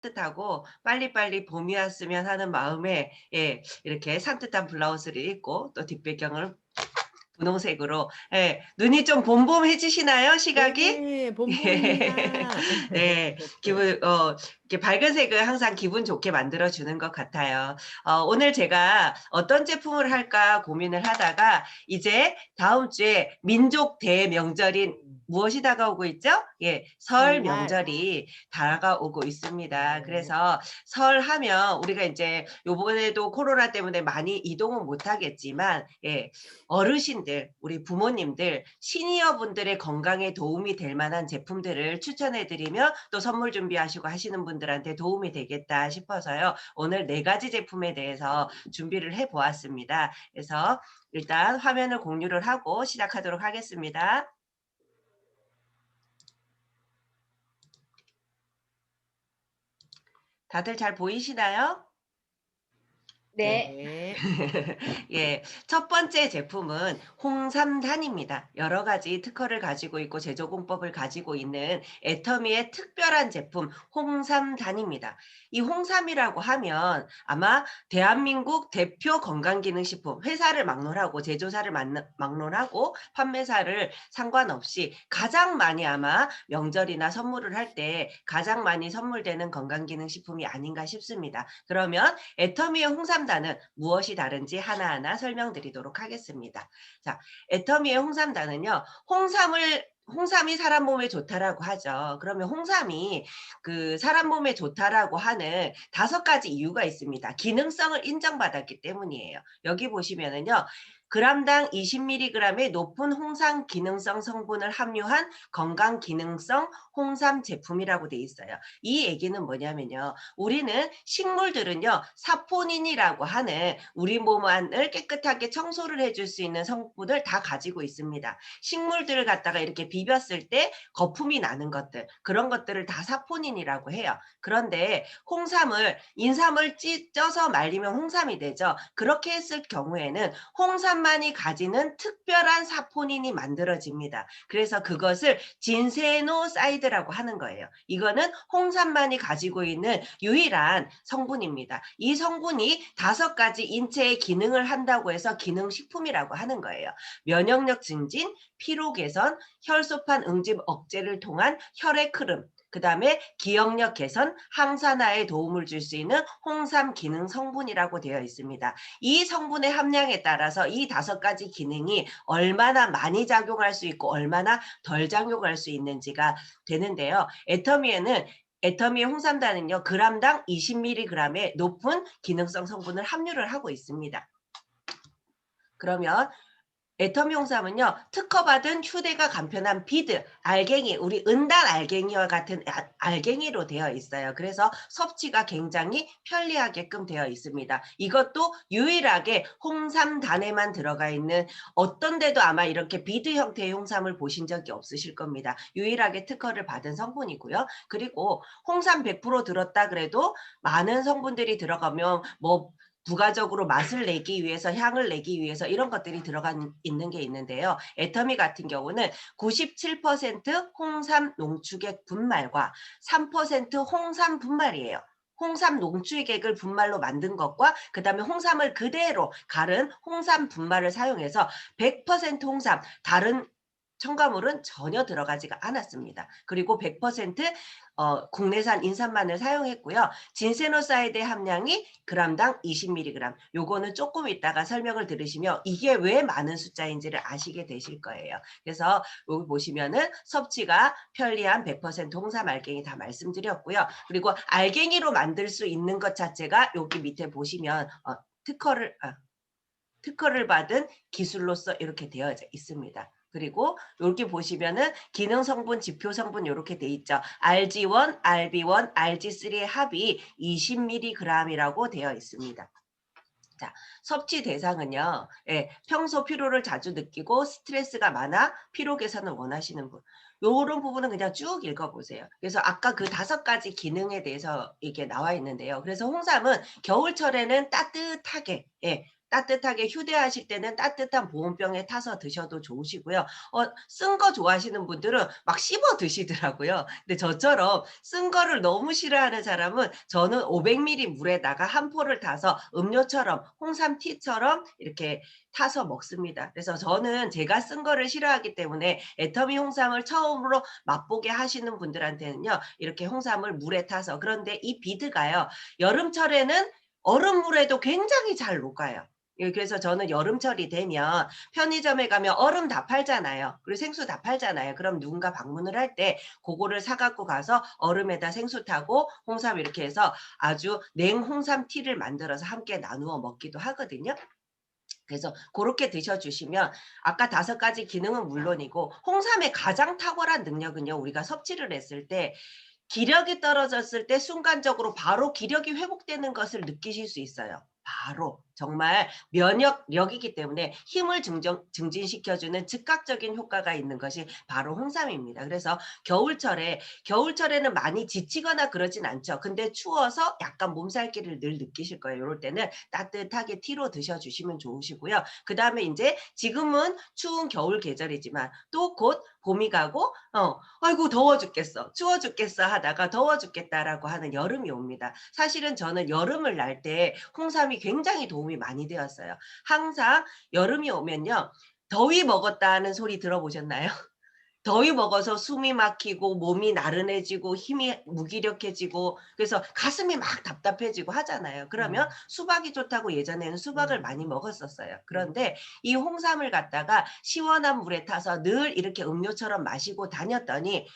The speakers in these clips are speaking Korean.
따뜻하고 빨리빨리 봄이 왔으면 하는 마음에 이렇게 산뜻한 블라우스를 입고 또 뒷배경을 분홍색으로 눈이 좀 봄봄해지시나요? 시각이? 네. 예. 봄봄입니다. 네. 기분 이렇게 밝은 색을 항상 기분 좋게 만들어 주는 것 같아요. 오늘 제가 어떤 제품을 할까 고민을 하다가 이제 다음 주에 민족 대명절인 무엇이 다가오고 있죠? 예. 설 설날. 명절이 다가오고 있습니다. 네. 그래서 설 하면 우리가 인제 요번에도 코로나 때문에 많이 이동은 못 하겠지만 어르신들, 우리 부모님들, 시니어분들의 건강에 도움이 될 만한 제품들을 추천해 드리며 또 선물 준비하시고 하시는 분들한테 도움이 되겠다 싶어서요. 오늘 4 가지 제품에 대해서 준비를 해 보았습니다. 그래서 일단 화면을 공유를 하고 시작하도록 하겠습니다. 다들 잘 보이시나요? 네. 네. 네. 예. 첫 번째 제품은 홍삼단입니다. 여러 가지 특허를 가지고 있고 제조공법을 가지고 있는 애터미의 특별한 제품 홍삼단입니다. 이 홍삼이라고 하면 아마 대한민국 대표 건강기능식품 회사를 막론하고 제조사를 막론하고 판매사를 상관없이 가장 많이 아마 명절이나 선물을 할 때 가장 많이 선물되는 건강기능식품이 아닌가 싶습니다. 그러면 애터미의 홍삼단은 무엇이 다른지 하나하나 설명드리도록 하겠습니다. 자, 애터미의 홍삼단은요. 홍삼이 사람 몸에 좋다라고 하죠. 그러면 홍삼이 그 사람 몸에 좋다라고 하는 5가지 이유가 있습니다. 기능성을 인정받았기 때문이에요. 여기 보시면은요. 그람당 20mg의 높은 홍삼 기능성 성분을 함유한 건강 기능성 홍삼 제품이라고 돼 있어요. 이 얘기는 뭐냐면요. 우리는 식물들은요. 사포닌이라고 하는 우리 몸 안을 깨끗하게 청소를 해줄 수 있는 성분을 다 가지고 있습니다. 식물들을 갖다가 이렇게 비볐을 때 거품이 나는 것들 그런 것들을 다 사포닌이라고 해요. 그런데 인삼을 쪄서 말리면 홍삼이 되죠. 그렇게 했을 경우에는 홍삼만이 가지는 특별한 사포닌이 만들어집니다. 그래서 그것을 진세노사이드라고 하는 거예요. 이거는 홍삼만이 가지고 있는 유일한 성분입니다. 이 성분이 5가지 인체의 기능을 한다고 해서 기능식품이라고 하는 거예요. 면역력 증진, 피로 개선, 혈소판 응집 억제를 통한 혈액 흐름, 그다음에 기억력 개선, 항산화에 도움을 줄 수 있는 홍삼 기능 성분이라고 되어 있습니다. 이 성분의 함량에 따라서 이 5가지 기능이 얼마나 많이 작용할 수 있고 얼마나 덜 작용할 수 있는지가 되는데요. 애터미의 홍삼단은요. 그람당 20mg의 높은 기능성 성분을 함유를 하고 있습니다. 그러면 애터미 홍삼은요. 특허받은 휴대가 간편한 비드, 알갱이, 우리 은단 알갱이와 같은 알갱이로 되어 있어요. 그래서 섭취가 굉장히 편리하게끔 되어 있습니다. 이것도 유일하게 홍삼단에만 들어가 있는 어떤 데도 아마 이렇게 비드 형태의 홍삼을 보신 적이 없으실 겁니다. 유일하게 특허를 받은 성분이고요. 그리고 홍삼 100% 들었다 그래도 많은 성분들이 들어가면 뭐 부가적으로 맛을 내기 위해서 향을 내기 위해서 이런 것들이 있는 게 있는데요. 애터미 같은 경우는 97% 홍삼 농축액 분말과 3% 홍삼 분말이에요. 홍삼 농축액을 분말로 만든 것과 그다음에 홍삼을 그대로 갈은 홍삼 분말을 사용해서 100% 홍삼, 다른 첨가물은 전혀 들어가지가 않았습니다. 그리고 100% 국내산 인삼만을 사용했고요. 진세노사이드 함량이 그람당 20mg. 요거는 조금 이따가 설명을 들으시면 이게 왜 많은 숫자인지를 아시게 되실 거예요. 그래서 여기 보시면은 섭취가 편리한 100% 홍삼 알갱이 다 말씀드렸고요. 그리고 알갱이로 만들 수 있는 것 자체가 여기 밑에 보시면 특허를 받은 기술로서 이렇게 되어져 있습니다. 그리고 여기 보시면은 기능 성분, 지표 성분 이렇게 돼 있죠. RG1, RB1, RG3의 합이 20mg이라고 되어 있습니다. 자, 섭취 대상은요. 평소 피로를 자주 느끼고 스트레스가 많아 피로 개선을 원하시는 분. 요런 부분은 그냥 쭉 읽어보세요. 그래서 아까 그 5가지 기능에 대해서 이게 나와 있는데요. 그래서 홍삼은 겨울철에는 따뜻하게 따뜻하게 휴대하실 때는 따뜻한 보온병에 타서 드셔도 좋으시고요. 쓴 거 좋아하시는 분들은 막 씹어 드시더라고요. 근데 저처럼 쓴 거를 너무 싫어하는 사람은 저는 500ml 물에다가 한 포를 타서 음료처럼 홍삼티처럼 이렇게 타서 먹습니다. 그래서 저는 제가 쓴 거를 싫어하기 때문에 애터미 홍삼을 처음으로 맛보게 하시는 분들한테는요. 이렇게 홍삼을 물에 타서 그런데 이 비드가요. 여름철에는 얼음물에도 굉장히 잘 녹아요. 예 그래서 저는 여름철이 되면 편의점에 가면 얼음 다 팔잖아요. 그리고 생수 다 팔잖아요. 그럼 누군가 방문을 할 때 고거를 사 갖고 가서 얼음에다 생수 타고 홍삼 이렇게 해서 아주 냉홍삼 티를 만들어서 함께 나누어 먹기도 하거든요. 그래서 고렇게 드셔 주시면 아까 5가지 기능은 물론이고 홍삼의 가장 탁월한 능력은요. 우리가 섭취를 했을 때 기력이 떨어졌을 때 순간적으로 바로 기력이 회복되는 것을 느끼실 수 있어요. 바로. 정말 면역력이기 때문에 힘을 증진시켜주는 즉각적인 효과가 있는 것이 바로 홍삼입니다. 그래서 겨울철에는 많이 지치거나 그러진 않죠. 근데 추워서 약간 몸살기를 늘 느끼실 거예요. 요럴 때는 따뜻하게 티로 드셔 주시면 좋으시고요. 그다음에 인제 지금은 추운 겨울 계절이지만 또 곧 봄이 가고 '아이고 더워 죽겠어. 추워 죽겠어.' 하다가 '더워 죽겠다.'라고 하는 여름이 옵니다. 사실은 저는 여름을 날 때 홍삼이 굉장히 도움이 많이 되었어요. 항상 여름이 오면요. 더위 먹었다는 소리 들어보셨나요? 더위 먹어서 숨이 막히고 몸이 나른해지고 힘이 무기력해지고 그래서 가슴이 막 답답해지고 하잖아요. 그러면 네. 수박이 좋다고 예전에는 수박을 네. 많이 먹었었어요. 네. 그런데 이 홍삼을 갖다가 시원한 물에 타서 늘 이렇게 음료처럼 마시고 다녔더니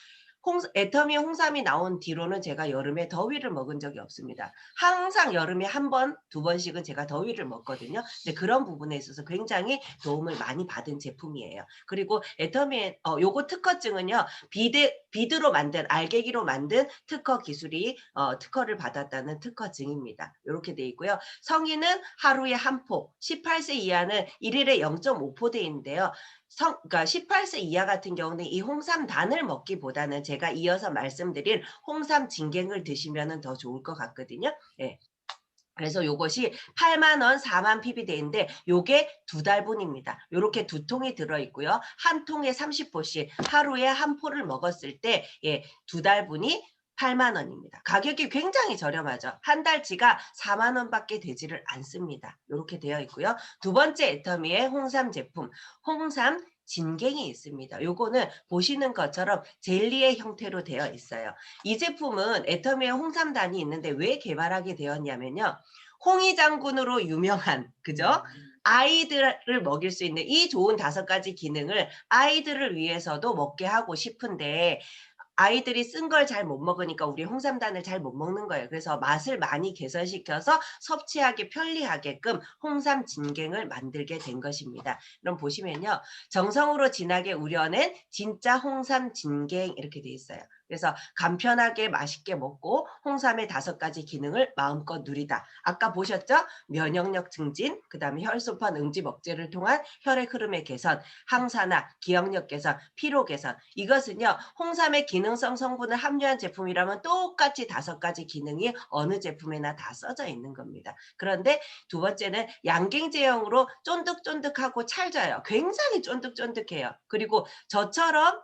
홍 애터미 홍삼이 나온 뒤로는 제가 여름에 더위를 먹은 적이 없습니다. 항상 여름에 한 번, 두 번씩은 제가 더위를 먹거든요. 근데 그런 부분에 있어서 굉장히 도움을 많이 받은 제품이에요. 그리고 애터미의 요거 특허증은요. 비드로 만든 알갱이로 만든 특허 기술이 특허를 받았다는 특허증입니다. 요렇게 돼 있고요. 성인은 하루에 한 포, 18세 이하는 1 일에 0.5포 돼 있는데요. 그러니까 18세 이하 같은 경우는 이 홍삼단을 먹기보다는 제가 이어서 말씀드린 홍삼 진갱을 드시면은 더 좋을 것 같거든요. 예. 그래서 요것이 8만 원, 4만 PB대인데 요게 2달분입니다. 요렇게 2통이 들어 있고요. 한 통에 30포씩 하루에 한 포를 먹었을 때 2달분이 8만 원입니다. 가격이 굉장히 저렴하죠. 한 달치가 4만 원밖에 되지를 않습니다. 요렇게 되어 있고요. 두 번째 애터미의 홍삼 제품, 홍삼 진갱이 있습니다. 요거는 보시는 것처럼 젤리의 형태로 되어 있어요. 이 제품은 애터미의 홍삼단이 있는데 왜 개발하게 되었냐면요. 홍위 장군으로 유명한 그죠? 아이들을 먹일 수 있는 이 좋은 5가지 기능을 아이들을 위해서도 먹게 하고 싶은데 아이들이 쓴 걸 잘 못 먹으니까 우리 홍삼단을 잘 못 먹는 거예요. 그래서 맛을 많이 개선시켜서 섭취하기 편리하게끔 홍삼 진갱을 만들게 된 것입니다. 그럼 보시면요. 정성으로 진하게 우려낸 진짜 홍삼 진갱 이렇게 돼 있어요. 그래서 간편하게 맛있게 먹고 홍삼의 5가지 기능을 마음껏 누리다. 아까 보셨죠? 면역력 증진, 그다음에 혈소판 응집 억제를 통한 혈액 흐름의 개선, 항산화, 기억력 개선, 피로 개선. 이것은요. 홍삼의 기능성 성분을 함유한 제품이라면 똑같이 5가지 기능이 어느 제품에나 다 써져 있는 겁니다. 그런데 두 번째는 양갱 제형으로 쫀득쫀득하고 찰져요. 굉장히 쫀득쫀득해요. 그리고 저처럼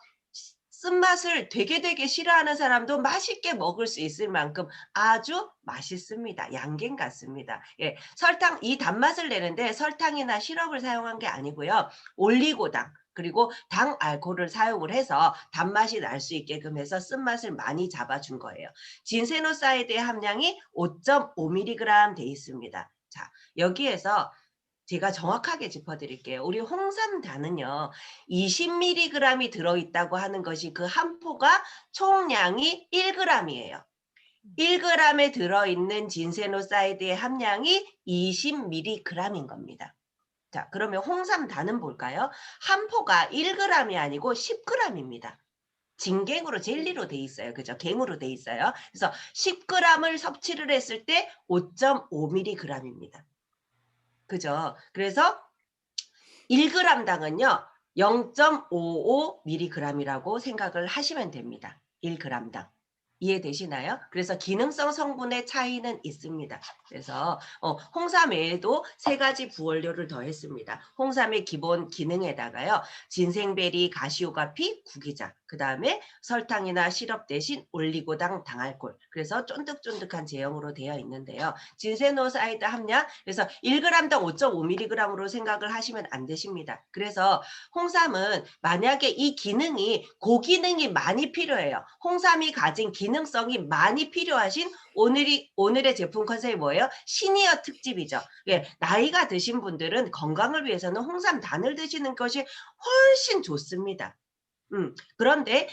쓴맛을 되게 싫어하는 사람도 맛있게 먹을 수 있을 만큼 아주 맛있습니다. 양갱 같습니다. 예. 설탕 이 단맛을 내는데 설탕이나 시럽을 사용한 게 아니고요. 올리고당 그리고 당 알코올을 사용을 해서 단맛이 날 수 있게끔 해서 쓴맛을 많이 잡아준 거예요. 진세노사이드의 함량이 5.5mg 돼 있습니다. 자, 여기에서 제가 정확하게 짚어드릴게요. 우리 홍삼단은요, 20mg이 들어있다고 하는 것이 그 한 포가 총량이 1g이에요. 1g에 들어있는 진세노사이드의 함량이 20mg인 겁니다. 자, 그러면 홍삼단은 뭘까요? 한 포가 1g이 아니고 10g입니다. 진갱으로 젤리로 돼 있어요. 그죠? 갱으로 돼 있어요. 그래서 10g을 섭취를 했을 때 5.5mg입니다. 그죠? 그래서 1g당은요. 0.55mg이라고 생각을 하시면 됩니다. 1g당. 이해되시나요? 그래서 기능성 성분의 차이는 있습니다. 그래서 홍삼 외에도 세 가지 부원료를 더했습니다. 홍삼의 기본 기능에다가요. 진생베리, 가시오가피, 구기자, 그다음에 설탕이나 시럽 대신 올리고당, 당알콜. 그래서 쫀득쫀득한 제형으로 되어 있는데요. 진세노사이드 함량, 그래서 1g당 5.5mg으로 생각을 하시면 안 되십니다. 그래서 홍삼은 만약에 이 기능이 고기능이 많이 필요해요. 홍삼이 가진 기능성이 많이 필요하신 오늘의 제품 컨셉이 뭐예요? 시니어 특집이죠. 예, 나이가 드신 분들은 건강을 위해서는 홍삼단을 드시는 것이 훨씬 좋습니다. 그런데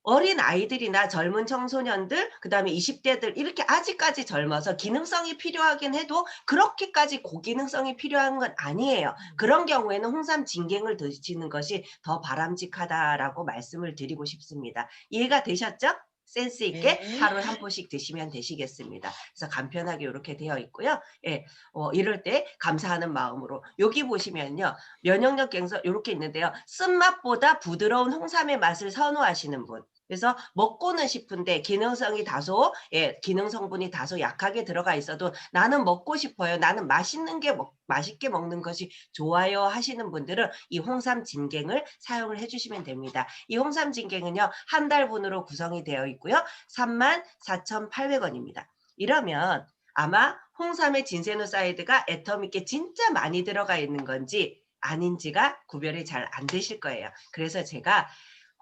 어린 아이들이나 젊은 청소년들, 그다음에 20대들 이렇게 아직까지 젊어서 기능성이 필요하긴 해도 그렇게까지 고기능성이 필요한 건 아니에요. 그런 경우에는 홍삼 진갱을 드시는 것이 더 바람직하다라고 말씀을 드리고 싶습니다. 이해가 되셨죠? 센스 있게 네. 하루에 한 포씩 드시면 되시겠습니다. 그래서 간편하게 이렇게 되어 있고요. 예, 이럴 때 감사하는 마음으로 여기 보시면요. 면역력 갱성 이렇게 있는데요. 쓴맛보다 부드러운 홍삼의 맛을 선호하시는 분. 그래서 먹고는 싶은데 기능성이 다소 기능 성분이 다소 약하게 들어가 있어도 나는 먹고 싶어요. 나는 맛있는 게 맛있게 먹는 것이 좋아요 하시는 분들은 이 홍삼 진갱을 사용을 해주시면 됩니다. 이 홍삼 진갱은요 한 달분으로 구성이 되어 있고요. 34,800원입니다. 이러면 아마 홍삼의 진세노사이드가 애터미께 진짜 많이 들어가 있는 건지 아닌지가 구별이 잘 안 되실 거예요. 그래서 제가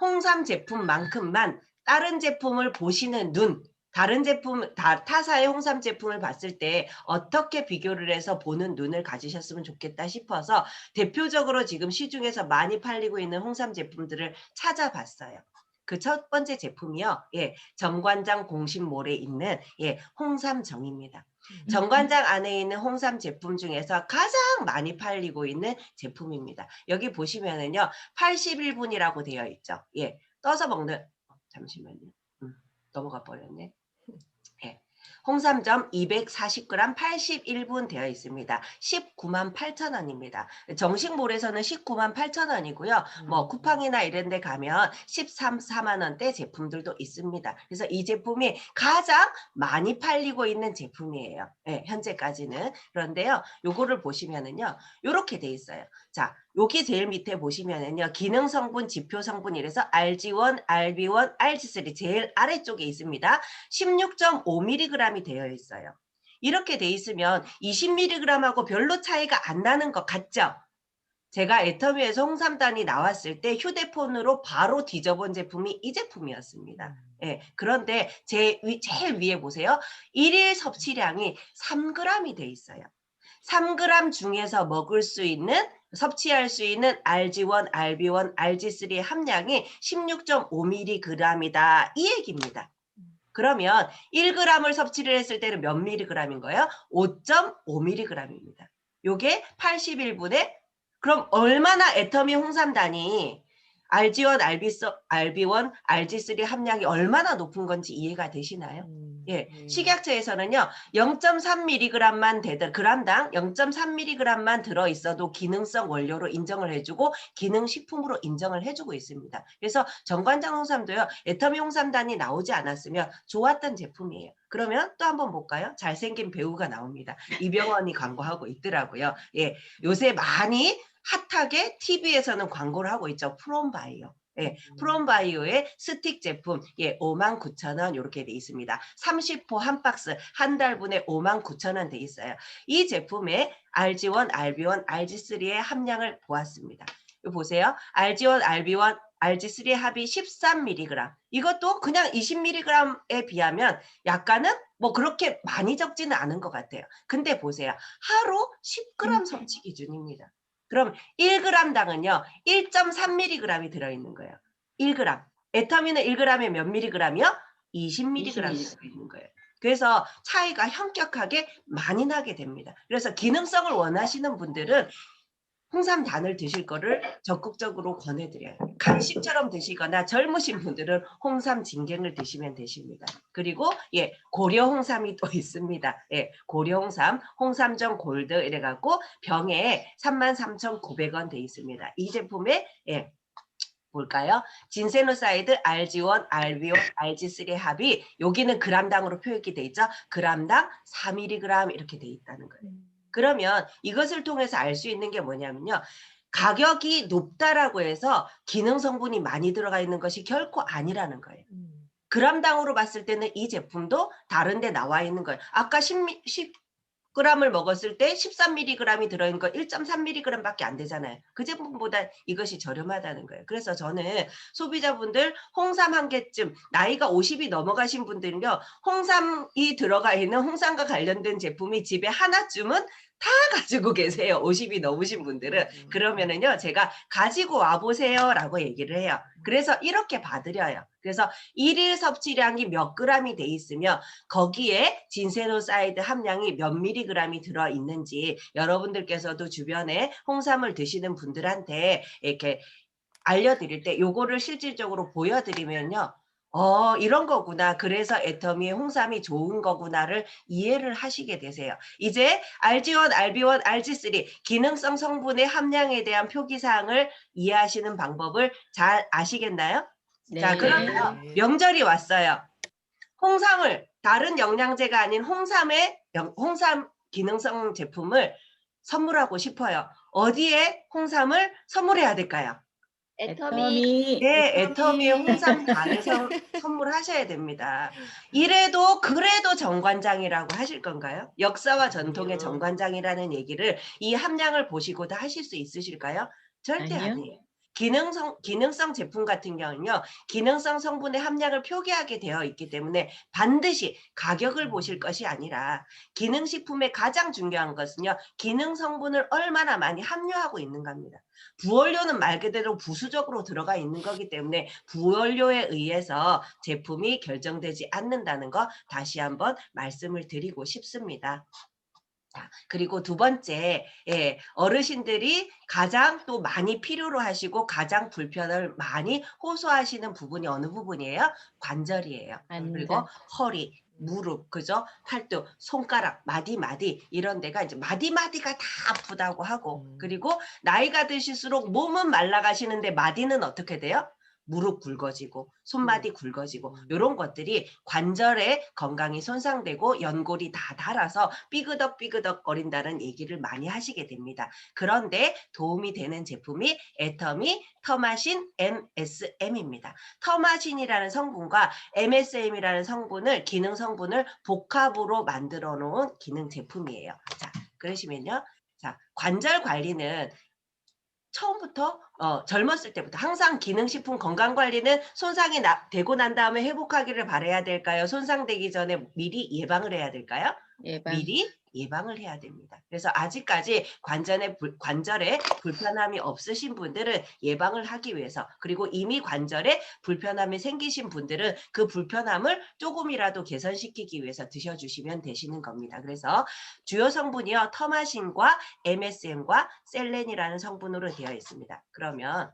홍삼 제품만큼만 다른 제품을 보시는 눈, 다른 제품, 타사의 홍삼 제품을 봤을 때 어떻게 비교를 해서 보는 눈을 가지셨으면 좋겠다 싶어서 대표적으로 지금 시중에서 많이 팔리고 있는 홍삼 제품들을 찾아봤어요. 그 첫 번째 제품이요. 예, 정관장 공신몰에 있는 홍삼정입니다. 정관장 안에 있는 홍삼 제품 중에서 가장 많이 팔리고 있는 제품입니다. 여기 보시면은요. 81분이라고 되어 있죠. 예. 떠서 먹는 잠시만요. 넘어가 버렸네. 예. 홍삼점 240g 81분 되어 있습니다. 19만 8천 원입니다. 정식몰에서는 19만 8천 원이고요. 뭐 음. 쿠팡이나 이런 데 가면 13, 4만 원대 제품들도 있습니다. 그래서 이 제품이 가장 많이 팔리고 있는 제품이에요. 예, 현재까지는. 그런데요. 요거를 보시면은요. 요렇게 돼 있어요. 자, 여기 제일 밑에 보시면은요. 기능 성분, 지표 성분 이래서 RG1, RB1, RG3 제일 아래쪽에 있습니다. 16.5mg이 되어 있어요. 이렇게 돼 있으면 20mg하고 별로 차이가 안 나는 것 같죠? 제가 애터미에서 홍삼단이 나왔을 때 휴대폰으로 바로 뒤져본 제품이 이 제품이었습니다. 예, 그런데 제일 위에 보세요. 일일 섭취량이 3g이 돼 있어요. 3g 중에서 먹을 수 있는 섭취할 수 있는 RG1, RB1, RG3의 함량이 16.5mg이다. 이 얘기입니다. 그러면 1g을 섭취를 했을 때는 몇 mg인 거예요? 5.5mg입니다. 요게 81분에 그럼 얼마나 애터미 홍삼단이 RG1, RB1, RG3 함량이 얼마나 높은 건지 이해가 되시나요? 예, 네. 식약처에서는요 0.3mg만 그람당 0.3mg만 들어있어도 기능성 원료로 인정을 해주고 기능식품으로 인정을 해주고 있습니다. 그래서 정관장 홍삼도요 애터미 홍삼단이 나오지 않았으면 좋았던 제품이에요. 그러면 또 한번 볼까요? 잘생긴 배우가 나옵니다. 이병헌이 광고하고 있더라고요. 예, 요새 많이 핫하게 TV에서는 광고를 하고 있죠. 프롬바이오. 예, 프롬바이오의 스틱 제품 59,000원 이렇게 돼 있습니다. 30호 한 박스 한 달분에 59,000원 돼 있어요. 이 제품의 RG1, RB1, RG3의 함량을 보았습니다. 이거 보세요. RG1, RB1, RG3의 합이 13mg. 이것도 그냥 20mg에 비하면 약간은 뭐 그렇게 많이 적지는 않은 것 같아요. 근데 보세요. 하루 10g 섭취 기준입니다. 그럼 1g당은요. 1.3mg이 들어있는 거예요. 1g. 애터미는 1g에 몇 mg이요? 20mg이 20mg. 들어있는 거예요. 그래서 차이가 현격하게 많이 나게 됩니다. 그래서 기능성을 원하시는 분들은 홍삼단을 드실 거를 적극적으로 권해드려요. 간식처럼 드시거나 젊으신 분들은 홍삼 진갱을 드시면 되십니다. 그리고 고려 홍삼이 또 있습니다. 예, 고려 홍삼, 홍삼정 골드 이래갖고 병에 33,900원 돼 있습니다. 이 제품에 볼까요? 진세노사이드 RG1, RB1, RG3의 합이 여기는 그람당으로 표기 돼 있죠. 그람당 4mg 이렇게 돼 있다는 거예요. 그러면 이것을 통해서 알 수 있는 게 뭐냐면요. 가격이 높다라고 해서 기능 성분이 많이 들어가 있는 것이 결코 아니라는 거예요. 그람당으로 봤을 때는 이 제품도 다른 데 나와 있는 거예요. 아까 10g을 먹었을 때 13mg이 들어있는 거 1.3mg 밖에 안 되잖아요. 그 제품보다 이것이 저렴하다는 거예요. 그래서 저는 소비자분들 홍삼 한 개쯤 나이가 50이 넘어가신 분들은요. 홍삼이 들어가 있는 홍삼과 관련된 제품이 집에 하나쯤은 다 가지고 계세요. 50이 넘으신 분들은. 그러면은요. 제가 가지고 와보세요라고 얘기를 해요. 그래서 이렇게 봐드려요. 그래서 일일 섭취량이 몇 g이 돼 있으며 거기에 진세노사이드 함량이 몇 mg이 들어있는지 여러분들께서도 주변에 홍삼을 드시는 분들한테 이렇게 알려드릴 때 요거를 실질적으로 보여드리면요. 이런 거구나. 그래서 애터미의 홍삼이 좋은 거구나를 이해를 하시게 되세요. 이제 RG1, RB1, RG3 기능성 성분의 함량에 대한 표기사항을 이해하시는 방법을 잘 아시겠나요? 자, 그러면 네. 명절이 왔어요. 홍삼을 다른 영양제가 아닌 홍삼 기능성 제품을 선물하고 싶어요. 어디에 홍삼을 선물해야 될까요? 애터미. 네, 애터미의 홍삼단을 선물하셔야 됩니다. 이래도 그래도 정관장이라고 하실 건가요? 역사와 전통의 아니요. 정관장이라는 얘기를 이 함량을 보시고 다 하실 수 있으실까요? 절대 아니요. 아니에요. 기능성 제품 같은 경우는요. 기능성 성분의 함량을 표기하게 되어 있기 때문에 반드시 가격을 보실 것이 아니라 기능식품의 가장 중요한 것은요. 기능 성분을 얼마나 많이 함유하고 있는가입니다. 부원료는 말 그대로 부수적으로 들어가 있는 거기 때문에 부원료에 의해서 제품이 결정되지 않는다는 거 다시 한번 말씀을 드리고 싶습니다. 자, 그리고 두 번째, 어르신들이 가장 또 많이 필요로 하시고 가장 불편을 많이 호소하시는 부분이 어느 부분이에요? 관절이에요. 그리고 관절. 허리, 무릎, 그죠? 팔뚝, 손가락, 마디 이런 데가 이제 마디가 다 아프다고 하고 그리고 나이가 드실수록 몸은 말라가시는데 마디는 어떻게 돼요? 무릎 굵어지고 손마디 굵어지고 이런 것들이 관절의 건강이 손상되고 연골이 다 닳아서 삐그덕 거린다는 얘기를 많이 하시게 됩니다. 그런데 도움이 되는 제품이 애터미 터마신 MSM입니다. 터마신이라는 성분과 MSM이라는 성분을 기능 성분을 복합으로 만들어 놓은 기능 제품이에요. 자, 그러시면요. 자, 관절 관리는 처음부터 젊었을 때부터 항상 기능식품 건강관리는 손상이 되고 난 다음에 회복하기를 바라야 될까요? 손상되기 전에 미리 예방을 해야 될까요? 예방. 미리 예방을 해야 됩니다. 그래서 아직까지 관절에 불편함이 없으신 분들은 예방을 하기 위해서 그리고 이미 관절에 불편함이 생기신 분들은 그 불편함을 조금이라도 개선시키기 위해서 드셔주시면 되시는 겁니다. 그래서 주요 성분이요. 터마신과 MSM과 셀렌이라는 성분으로 되어 있습니다. 그러면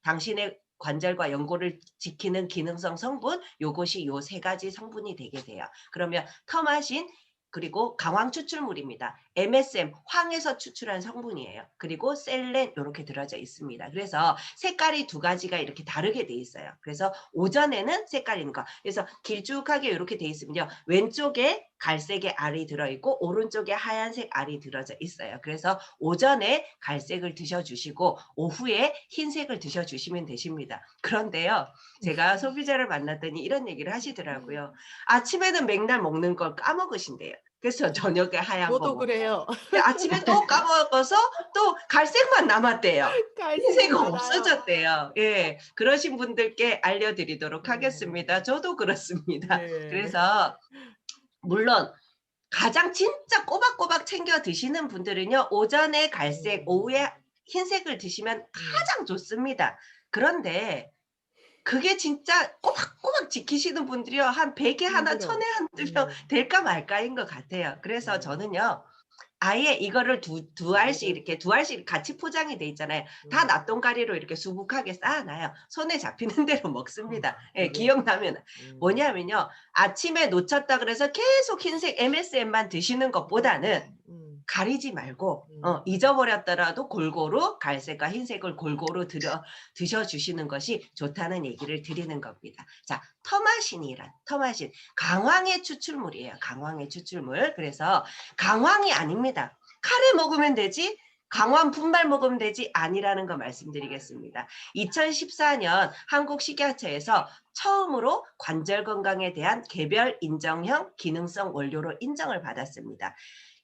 당신의 관절과 연골을 지키는 기능성 성분 요것이 요 세 가지 성분이 되게 돼요. 그러면 터마신 그리고 강황 추출물입니다. MSM 황에서 추출한 성분이에요. 그리고 셀렌 이렇게 들어져 있습니다. 그래서 색깔이 두 가지가 이렇게 다르게 돼 있어요. 그래서 오전에는 색깔 있는 거. 그래서 길쭉하게 이렇게 돼 있으면요. 왼쪽에 갈색의 알이 들어있고 오른쪽에 하얀색 알이 들어져 있어요. 그래서 오전에 갈색을 드셔주시고 오후에 흰색을 드셔주시면 되십니다. 그런데요. 제가 소비자를 만났더니 이런 얘기를 하시더라고요. 아침에는 맥날 먹는 걸 까먹으신대요. 그래서 저녁에 하얀 거 저도 먹고 그래요. 아침에 또 까먹어서 또 갈색만 남았대요. 흰색은 갈색이 없어졌대요. 예, 그러신 분들께 알려드리도록 하겠습니다. 저도 그렇습니다. 네. 그래서 물론 가장 진짜 꼬박꼬박 챙겨 드시는 분들은요. 오전에 갈색, 오후에 흰색을 드시면 가장 좋습니다. 그런데 그게 진짜 꼬박꼬박 지키시는 분들이요. 한 100에 하나, 힘들어. 1000에 한두 명 될까 말까인 것 같아요. 그래서 저는요. 아예 이거를 두 알씩 이렇게 두 알씩 같이 포장이 돼 있잖아요. 다 낫똥가리로 이렇게 수북하게 쌓아놔요. 손에 잡히는 대로 먹습니다. 예, 기억나면 뭐냐면요. 아침에 놓쳤다 그래서 계속 흰색 MSM만 드시는 것보다는 가리지 말고 잊어버렸더라도 골고루 갈색과 흰색을 골고루 드셔주시는 것이 좋다는 얘기를 드리는 겁니다. 자, 터마신이란 강황의 추출물이에요. 강황의 추출물. 그래서 강황이 아닙니다. 카레 먹으면 되지 강황 분말 먹으면 되지 아니라는 거 말씀드리겠습니다. 2014년 한국식약처에서 처음으로 관절 건강에 대한 개별 인정형 기능성 원료로 인정을 받았습니다.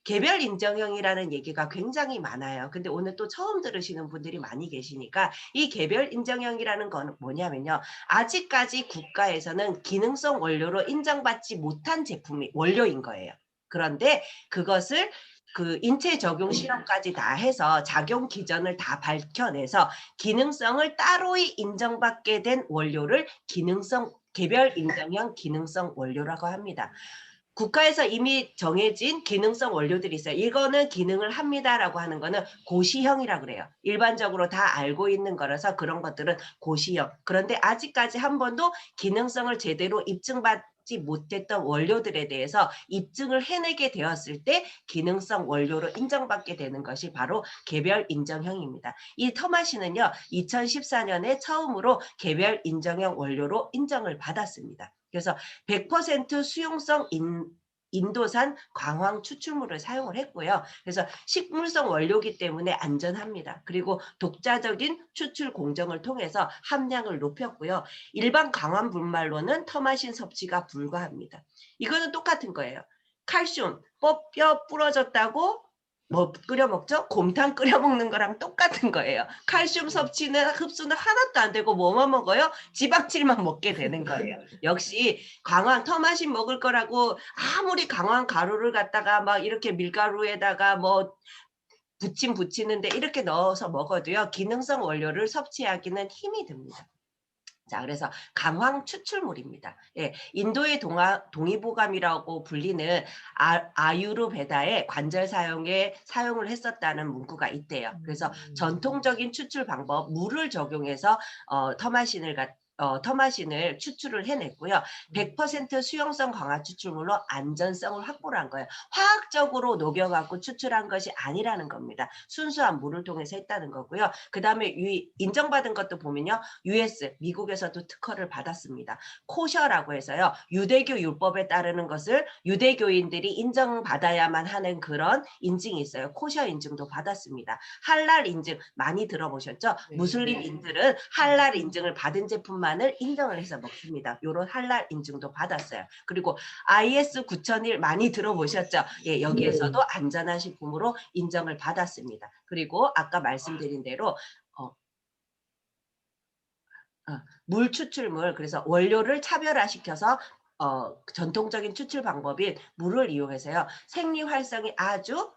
개별 인정형이라는 얘기가 굉장히 많아요. 근데 오늘 또 처음 들으시는 분들이 많이 계시니까 이 개별 인정형이라는 건 뭐냐면요. 아직까지 국가에서는 기능성 원료로 인정받지 못한 제품이 원료인 거예요. 그런데 그것을 그 인체 적용 실험까지 다 해서 작용 기전을 다 밝혀내서 기능성을 따로이 인정받게 된 원료를 개별 인정형 기능성 원료라고 합니다. 국가에서 이미 정해진 기능성 원료들이 있어요. 이거는 기능을 합니다라고 하는 거는 고시형이라고 그래요. 일반적으로 다 알고 있는 거라서 그런 것들은 고시형. 그런데 아직까지 한 번도 기능성을 제대로 입증받지 못했던 원료들에 대해서 입증을 해내게 되었을 때 기능성 원료로 인정받게 되는 것이 바로 개별 인정형입니다. 이 터마신은요, 2014년에 처음으로 개별 인정형 원료로 인정을 받았습니다. 그래서 100% 수용성 인도산 광황 추출물을 사용을 했고요. 그래서 식물성 원료이기 때문에 안전합니다. 그리고 독자적인 추출 공정을 통해서 함량을 높였고요. 일반 강황 분말로는 터마신 섭취가 불가합니다. 이거는 똑같은 거예요. 칼슘, 뼈 부러졌다고 뭐 끓여 먹죠? 곰탕 끓여 먹는 거랑 똑같은 거예요. 칼슘 섭취는 흡수는 하나도 안 되고 뭐만 먹어요? 지방질만 먹게 되는 거예요. 역시 강황 터마신 먹을 거라고 아무리 강황 가루를 갖다가 막 이렇게 밀가루에다가 뭐 붙이는데 이렇게 넣어서 먹어도요. 기능성 원료를 섭취하기는 힘이 듭니다. 자, 그래서 강황 추출물입니다. 예, 인도의 동의보감이라고 불리는 아유르베다의 관절 사용을 했었다는 문구가 있대요. 그래서 전통적인 추출 방법, 물을 적용해서 터마신을 추출을 해냈고요. 100% 수용성 강화 추출물로 안전성을 확보를 한 거예요. 화학적으로 녹여갖고 추출한 것이 아니라는 겁니다. 순수한 물을 통해서 했다는 거고요. 그 다음에 인정받은 것도 보면요. US, 미국에서도 특허를 받았습니다. 코셔라고 해서요. 유대교 율법에 따르는 것을 유대교인들이 인정받아야만 하는 그런 인증이 있어요. 코셔 인증도 받았습니다. 할랄 인증 많이 들어보셨죠? 무슬림인들은 할랄 인증을 받은 제품만을 인정을 해서 먹습니다. 이런 할랄 인증도 받았어요. 그리고 IS 9001 많이 들어보셨죠? 예, 여기에서도 안전한 식품으로 인정을 받았습니다. 그리고 아까 말씀드린 대로 물 추출물, 그래서 원료를 차별화시켜서 전통적인 추출 방법인 물을 이용해서요. 생리활성이 아주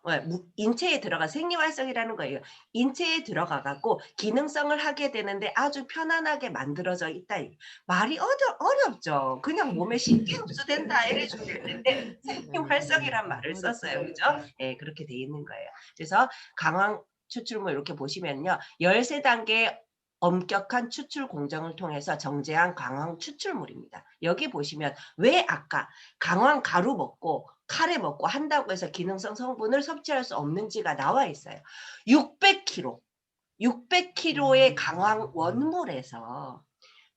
인체에 들어가 생리활성이라는 거예요. 인체에 들어가 갖고 기능성을 하게 되는데 아주 편안하게 만들어져 있다. 말이 어렵죠. 그냥 몸에 쉽게 흡수된다 이래 주면 되는데 생리활성이란 말을 썼어요. 그죠? 네, 그렇게 돼 있는 거예요. 그래서 강황 추출물 이렇게 보시면요. 13단계 엄격한 추출 공정을 통해서 정제한 강황 추출물입니다. 여기 보시면 왜 아까 강황 가루 먹고 카레 먹고 한다고 해서 기능성 성분을 섭취할 수 없는지가 나와 있어요. 600kg의 강황 원물에서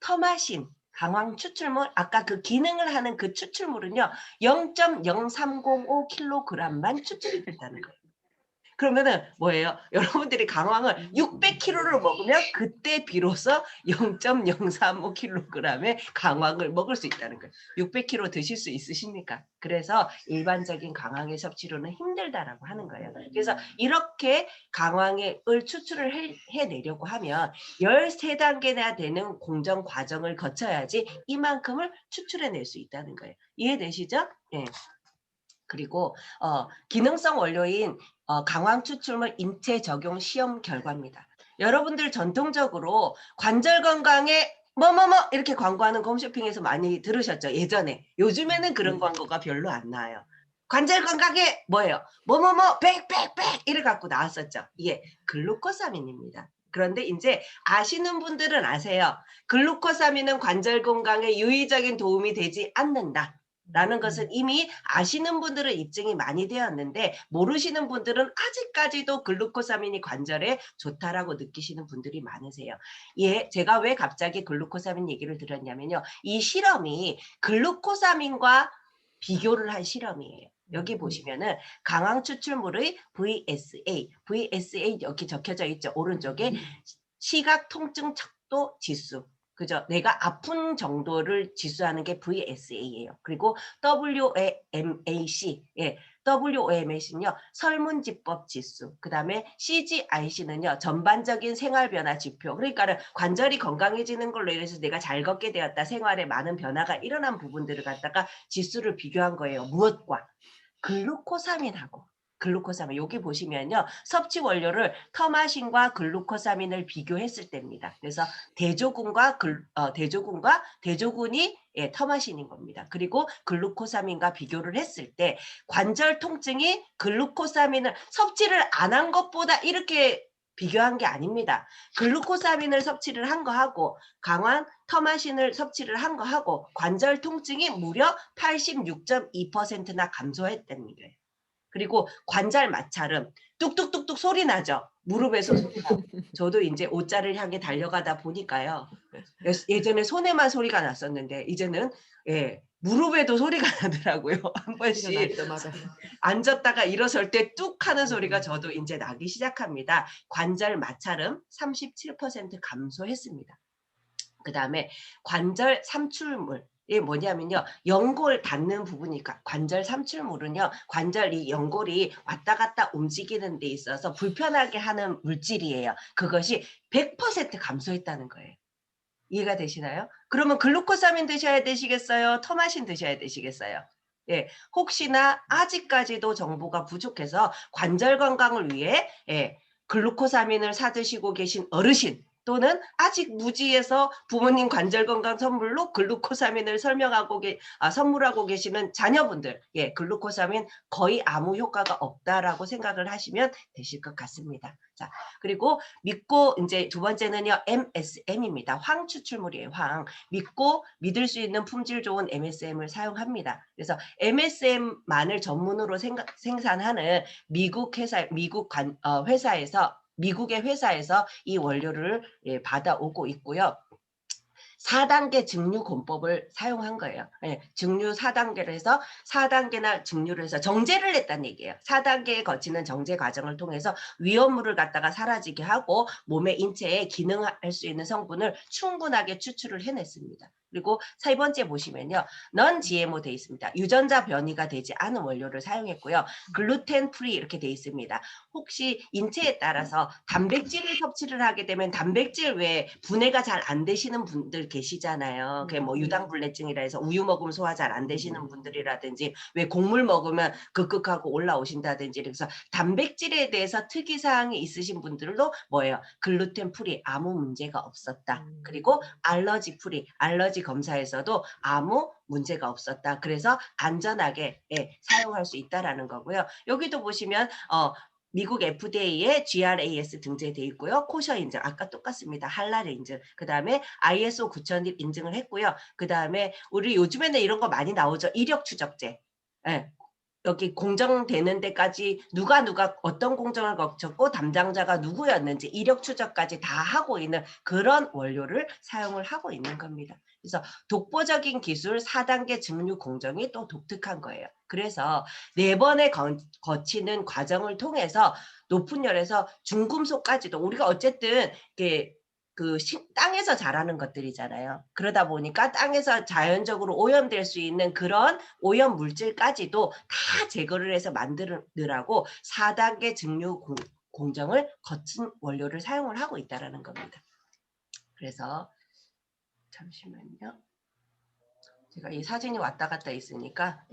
터마신 강황 추출물 아까 그 기능을 하는 그 추출물은요 0.0305kg만 추출이 된다는 거예요. 그러면은 뭐예요? 여러분들이 강황을 600kg를 먹으면 그때 비로소 0.035kg의 강황을 먹을 수 있다는 거예요. 600kg 드실 수 있으십니까? 그래서 일반적인 강황의 섭취로는 힘들다라고 하는 거예요. 그래서 이렇게 강황을 추출을 해내려고 하면 13단계나 되는 공정 과정을 거쳐야지 이만큼을 추출해낼 수 있다는 거예요. 이해되시죠? 네. 그리고 기능성 원료인 강황 추출물 인체 적용 시험 결과입니다. 여러분들 전통적으로 관절 건강에 뭐뭐뭐 이렇게 광고하는 홈쇼핑에서 많이 들으셨죠? 예전에. 요즘에는 그런 광고가 별로 안 나와요. 관절 건강에 뭐예요? 뭐뭐뭐 빽빽빽 이래 갖고 나왔었죠. 이게 글루코사민입니다. 그런데 이제 아시는 분들은 아세요. 글루코사민은 관절 건강에 유의적인 도움이 되지 않는다. 라는 것은 이미 아시는 분들은 입증이 많이 되었는데 모르시는 분들은 아직까지도 글루코사민이 관절에 좋다라고 느끼시는 분들이 많으세요. 예, 제가 왜 갑자기 글루코사민 얘기를 드렸냐면요. 이 실험이 글루코사민과 비교를 한 실험이에요. 여기 보시면은 강황 추출물의 VSA 여기 적혀져 있죠. 오른쪽에 시각 통증 척도 지수. 그죠? 내가 아픈 정도를 지수하는 게 VSA예요. 그리고 WAMAC, WAMAC는요, 설문지법 지수. 그 다음에 CGIC는요, 전반적인 생활 변화 지표. 그러니까는 관절이 건강해지는 걸로 인해서 내가 잘 걷게 되었다, 생활에 많은 변화가 일어난 부분들을 갖다가 지수를 비교한 거예요. 무엇과? 글루코사민하고. 글루코사민 여기 보시면요. 섭취 원료를 터마신과 글루코사민을 비교했을 때입니다. 그래서 대조군이 터마신인 겁니다. 그리고 글루코사민과 비교를 했을 때 관절 통증이 글루코사민을 섭취를 안 한 것보다 이렇게 비교한 게 아닙니다. 글루코사민을 섭취를 한 거하고 강한 터마신을 섭취를 한 거하고 관절 통증이 무려 86.2%나 감소했답니다. 그리고 관절 마찰음 뚝뚝뚝뚝 소리 나죠. 무릎에서 소리 나고. 저도 이제 옷자를 향해 달려가다 보니까요. 예전에 손에만 소리가 났었는데 이제는 무릎에도 소리가 나더라고요. 한 번씩 앉았다가 일어설 때 뚝 하는 소리가 저도 이제 나기 시작합니다. 관절 마찰음 37% 감소했습니다. 그 다음에 관절 삼출물 이 뭐냐면요. 연골 닿는 부분이니까 관절 삼출물은요. 관절 이 연골이 왔다 갔다 움직이는 데 있어서 불편하게 하는 물질이에요. 그것이 100% 감소했다는 거예요. 이해가 되시나요? 그러면 글루코사민 드셔야 되시겠어요? 터마신 드셔야 되시겠어요? 예, 혹시나 아직까지도 정보가 부족해서 관절 건강을 위해 글루코사민을 사드시고 계신 어르신 또는 아직 무지해서 부모님 관절 건강 선물로 글루코사민을 선물하고 계시는 자녀분들, 글루코사민 거의 아무 효과가 없다라고 생각을 하시면 되실 것 같습니다. 자, 그리고 믿고 이제 두 번째는요, MSM입니다. 황 추출물이에요, 황. 믿고 믿을 수 있는 품질 좋은 MSM을 사용합니다. 그래서 MSM만을 전문으로 생산하는 미국의 회사에서 이 원료를 받아오고 있고요. 4단계 증류곤법을 사용한 거예요. 증류 4단계를 해서 4단계나 증류를 해서 정제를 했다는 얘기예요. 4단계에 거치는 정제 과정을 통해서 위험물을 갖다가 사라지게 하고 몸의 인체에 기능할 수 있는 성분을 충분하게 추출을 해냈습니다. 그리고 세 번째 보시면요. 넌 GMO 돼 있습니다. 유전자 변이가 되지 않은 원료를 사용했고요. 글루텐 프리 이렇게 돼 있습니다. 혹시 인체에 따라서 단백질을 섭취를 하게 되면 단백질 외에 분해가 잘 안 되시는 분들 계시잖아요. 그게 뭐 유당불내증이라 해서 우유 먹으면 소화 잘 안 되시는 분들이라든지 왜 곡물 먹으면 극극하고 올라오신다든지 그래서 단백질에 대해서 특이사항이 있으신 분들도 뭐예요? 글루텐 프리 아무 문제가 없었다. 그리고 알러지 프리 알러지 검사에서도 아무 문제가 없었다. 그래서 안전하게 사용할 수 있다라는 거고요. 여기도 보시면 미국 FDA에 GRAS 등재되어 있고요. 코셔 인증, 아까 똑같습니다. 할랄 인증, 그 다음에 ISO 9001 인증을 했고요. 그 다음에 우리 요즘에는 이런 거 많이 나오죠. 이력 추적제. 여기 공정되는 데까지 누가 어떤 공정을 거쳤고 담당자가 누구였는지 이력 추적까지 다 하고 있는 그런 원료를 사용을 하고 있는 겁니다. 그래서 독보적인 기술 4단계 증류 공정이 또 독특한 거예요. 그래서 4번의 거치는 과정을 통해서 높은 열에서 중금속까지도 우리가 어쨌든 땅에서 자라는 것들이잖아요. 그러다 보니까 땅에서 자연적으로 오염될 수 있는 그런 오염 물질까지도 다 제거를 해서 만드느라고 4단계 증류 공정을 거친 원료를 사용을 하고 있다는 겁니다. 그래서 잠시만요. 제가 이 사진이 왔다 갔다 있으니까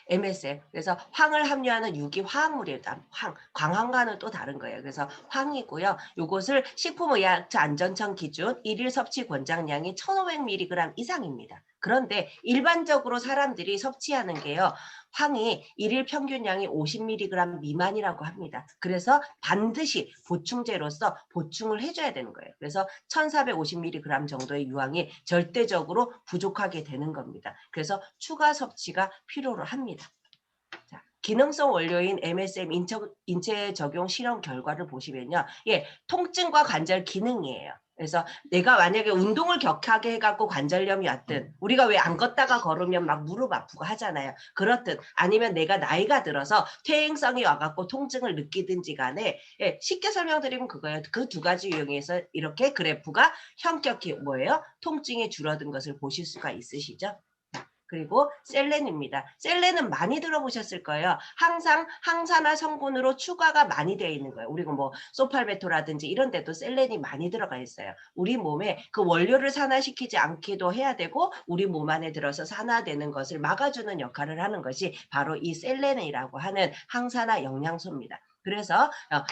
MSM 그래서 황을 함유하는 유기 화학물이다. 광황과는 또 다른 거예요. 그래서 황이고요. 이것을 식품의약처 안전청 기준 1일 섭취 권장량이 1,500mg 이상입니다. 그런데 일반적으로 사람들이 섭취하는 게요. 황이 일일 평균량이 50mg 미만이라고 합니다. 그래서 반드시 보충제로서 보충을 해줘야 되는 거예요. 그래서 1450mg 정도의 유황이 절대적으로 부족하게 되는 겁니다. 그래서 추가 섭취가 필요로 합니다. 자, 기능성 원료인 MSM 인체 적용 실험 결과를 보시면요. 예, 통증과 관절 기능이에요. 그래서 내가 만약에 운동을 격하게 해갖고 관절염이 왔든 우리가 왜 안 걷다가 걸으면 막 무릎 아프고 하잖아요. 그렇든 아니면 내가 나이가 들어서 퇴행성이 와갖고 통증을 느끼든지 간에 예, 쉽게 설명드리면 그거예요. 그 두 가지 이용해서 이렇게 그래프가 현격히 뭐예요? 통증이 줄어든 것을 보실 수가 있으시죠? 그리고 셀렌입니다. 셀렌은 많이 들어보셨을 거예요. 항상 항산화 성분으로 추가가 많이 되어 있는 거예요. 우리가 뭐 소팔메토라든지 이런 데도 셀렌이 많이 들어가 있어요. 우리 몸에 그 원료를 산화시키지 않기도 해야 되고 우리 몸 안에 들어서 산화되는 것을 막아주는 역할을 하는 것이 바로 이 셀렌이라고 하는 항산화 영양소입니다. 그래서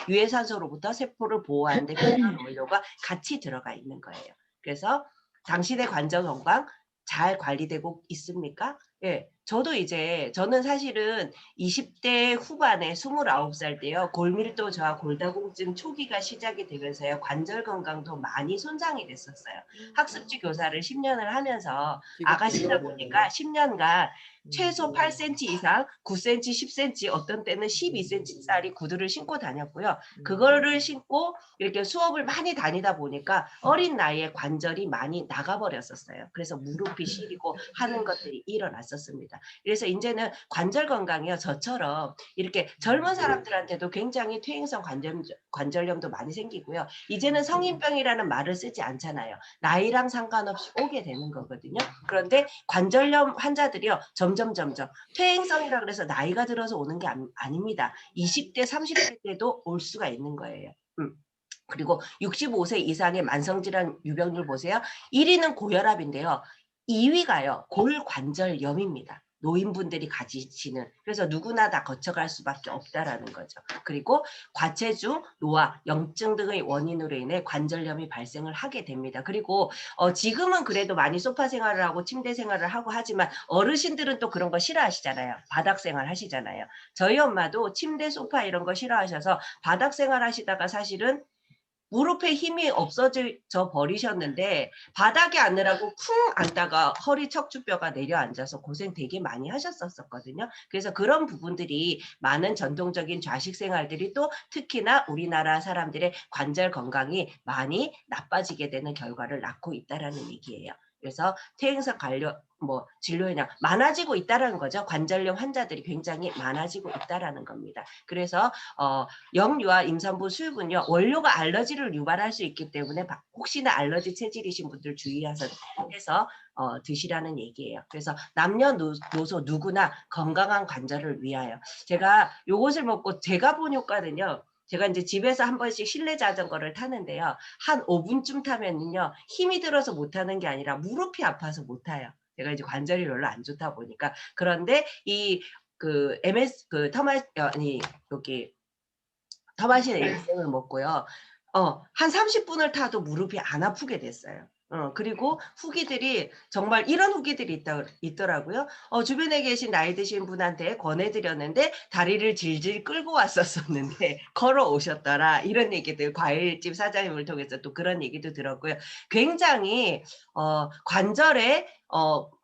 유해산소로부터 세포를 보호하는 데 필요한 원료가 같이 들어가 있는 거예요. 그래서 당신의 관절 건강 잘 관리되고 있습니까? 예. 저는 사실은 20대 후반에 29살 때요. 골밀도 저하 골다공증 초기가 시작이 되면서요. 관절 건강도 많이 손상이 됐었어요. 학습지 교사를 10년을 하면서 아가씨다 보니까 10년간 최소 8cm 이상, 9cm, 10cm, 어떤 때는 12cm짜리 구두를 신고 다녔고요. 그거를 신고 이렇게 수업을 많이 다니다 보니까 어린 나이에 관절이 많이 나가버렸었어요. 그래서 무릎이 시리고 하는 것들이 일어났었습니다. 그래서 이제는 관절 건강이요. 저처럼 이렇게 젊은 사람들한테도 굉장히 퇴행성 관절염도 많이 생기고요. 이제는 성인병이라는 말을 쓰지 않잖아요. 나이랑 상관없이 오게 되는 거거든요. 그런데 관절염 환자들이요. 점점 퇴행성이라 그래서 나이가 들어서 오는 게 아닙니다. 20대, 30대 때도 올 수가 있는 거예요. 그리고 65세 이상의 만성질환 유병률 보세요. 1위는 고혈압인데요. 2위가요. 골관절염입니다. 노인분들이 가지시는. 그래서 누구나 다 거쳐갈 수밖에 없다라는 거죠. 그리고 과체중, 노화, 염증 등의 원인으로 인해 관절염이 발생을 하게 됩니다. 그리고 지금은 그래도 많이 소파 생활을 하고 침대 생활을 하고 하지만 어르신들은 또 그런 거 싫어하시잖아요. 바닥 생활 하시잖아요. 저희 엄마도 침대, 소파 이런 거 싫어하셔서 바닥 생활 하시다가 사실은 무릎에 힘이 없어져 버리셨는데 바닥에 앉느라고 쿵 앉다가 허리 척추뼈가 내려앉아서 고생 되게 많이 하셨었거든요. 그래서 그런 부분들이 많은 전통적인 좌식 생활들이 또 특히나 우리나라 사람들의 관절 건강이 많이 나빠지게 되는 결과를 낳고 있다라는 얘기예요. 그래서 퇴행성 진료현황 많아지고 있다라는 거죠. 관절염 환자들이 굉장히 많아지고 있다라는 겁니다. 그래서 역류와 임산부 수유는요 원료가 알러지를 유발할 수 있기 때문에 혹시나 알러지 체질이신 분들 주의해서 드시라는 얘기예요. 그래서 남녀노소 누구나 건강한 관절을 위하여 제가 요것을 먹고 제가 본 효과는요. 제가 이제 집에서 한 번씩 실내 자전거를 타는데요. 한 5분쯤 타면은요. 힘이 들어서 못 타는 게 아니라 무릎이 아파서 못 타요. 제가 이제 관절이 별로 안 좋다 보니까. 그런데 터마신 일생을 먹고요. 한 30분을 타도 무릎이 안 아프게 됐어요. 그리고 후기들이 정말 이런 후기들이 있더라고요. 주변에 계신 나이 드신 분한테 권해드렸는데 다리를 질질 끌고 왔었었는데 걸어오셨더라. 이런 얘기들 과일집 사장님을 통해서 또 그런 얘기도 들었고요. 굉장히 관절에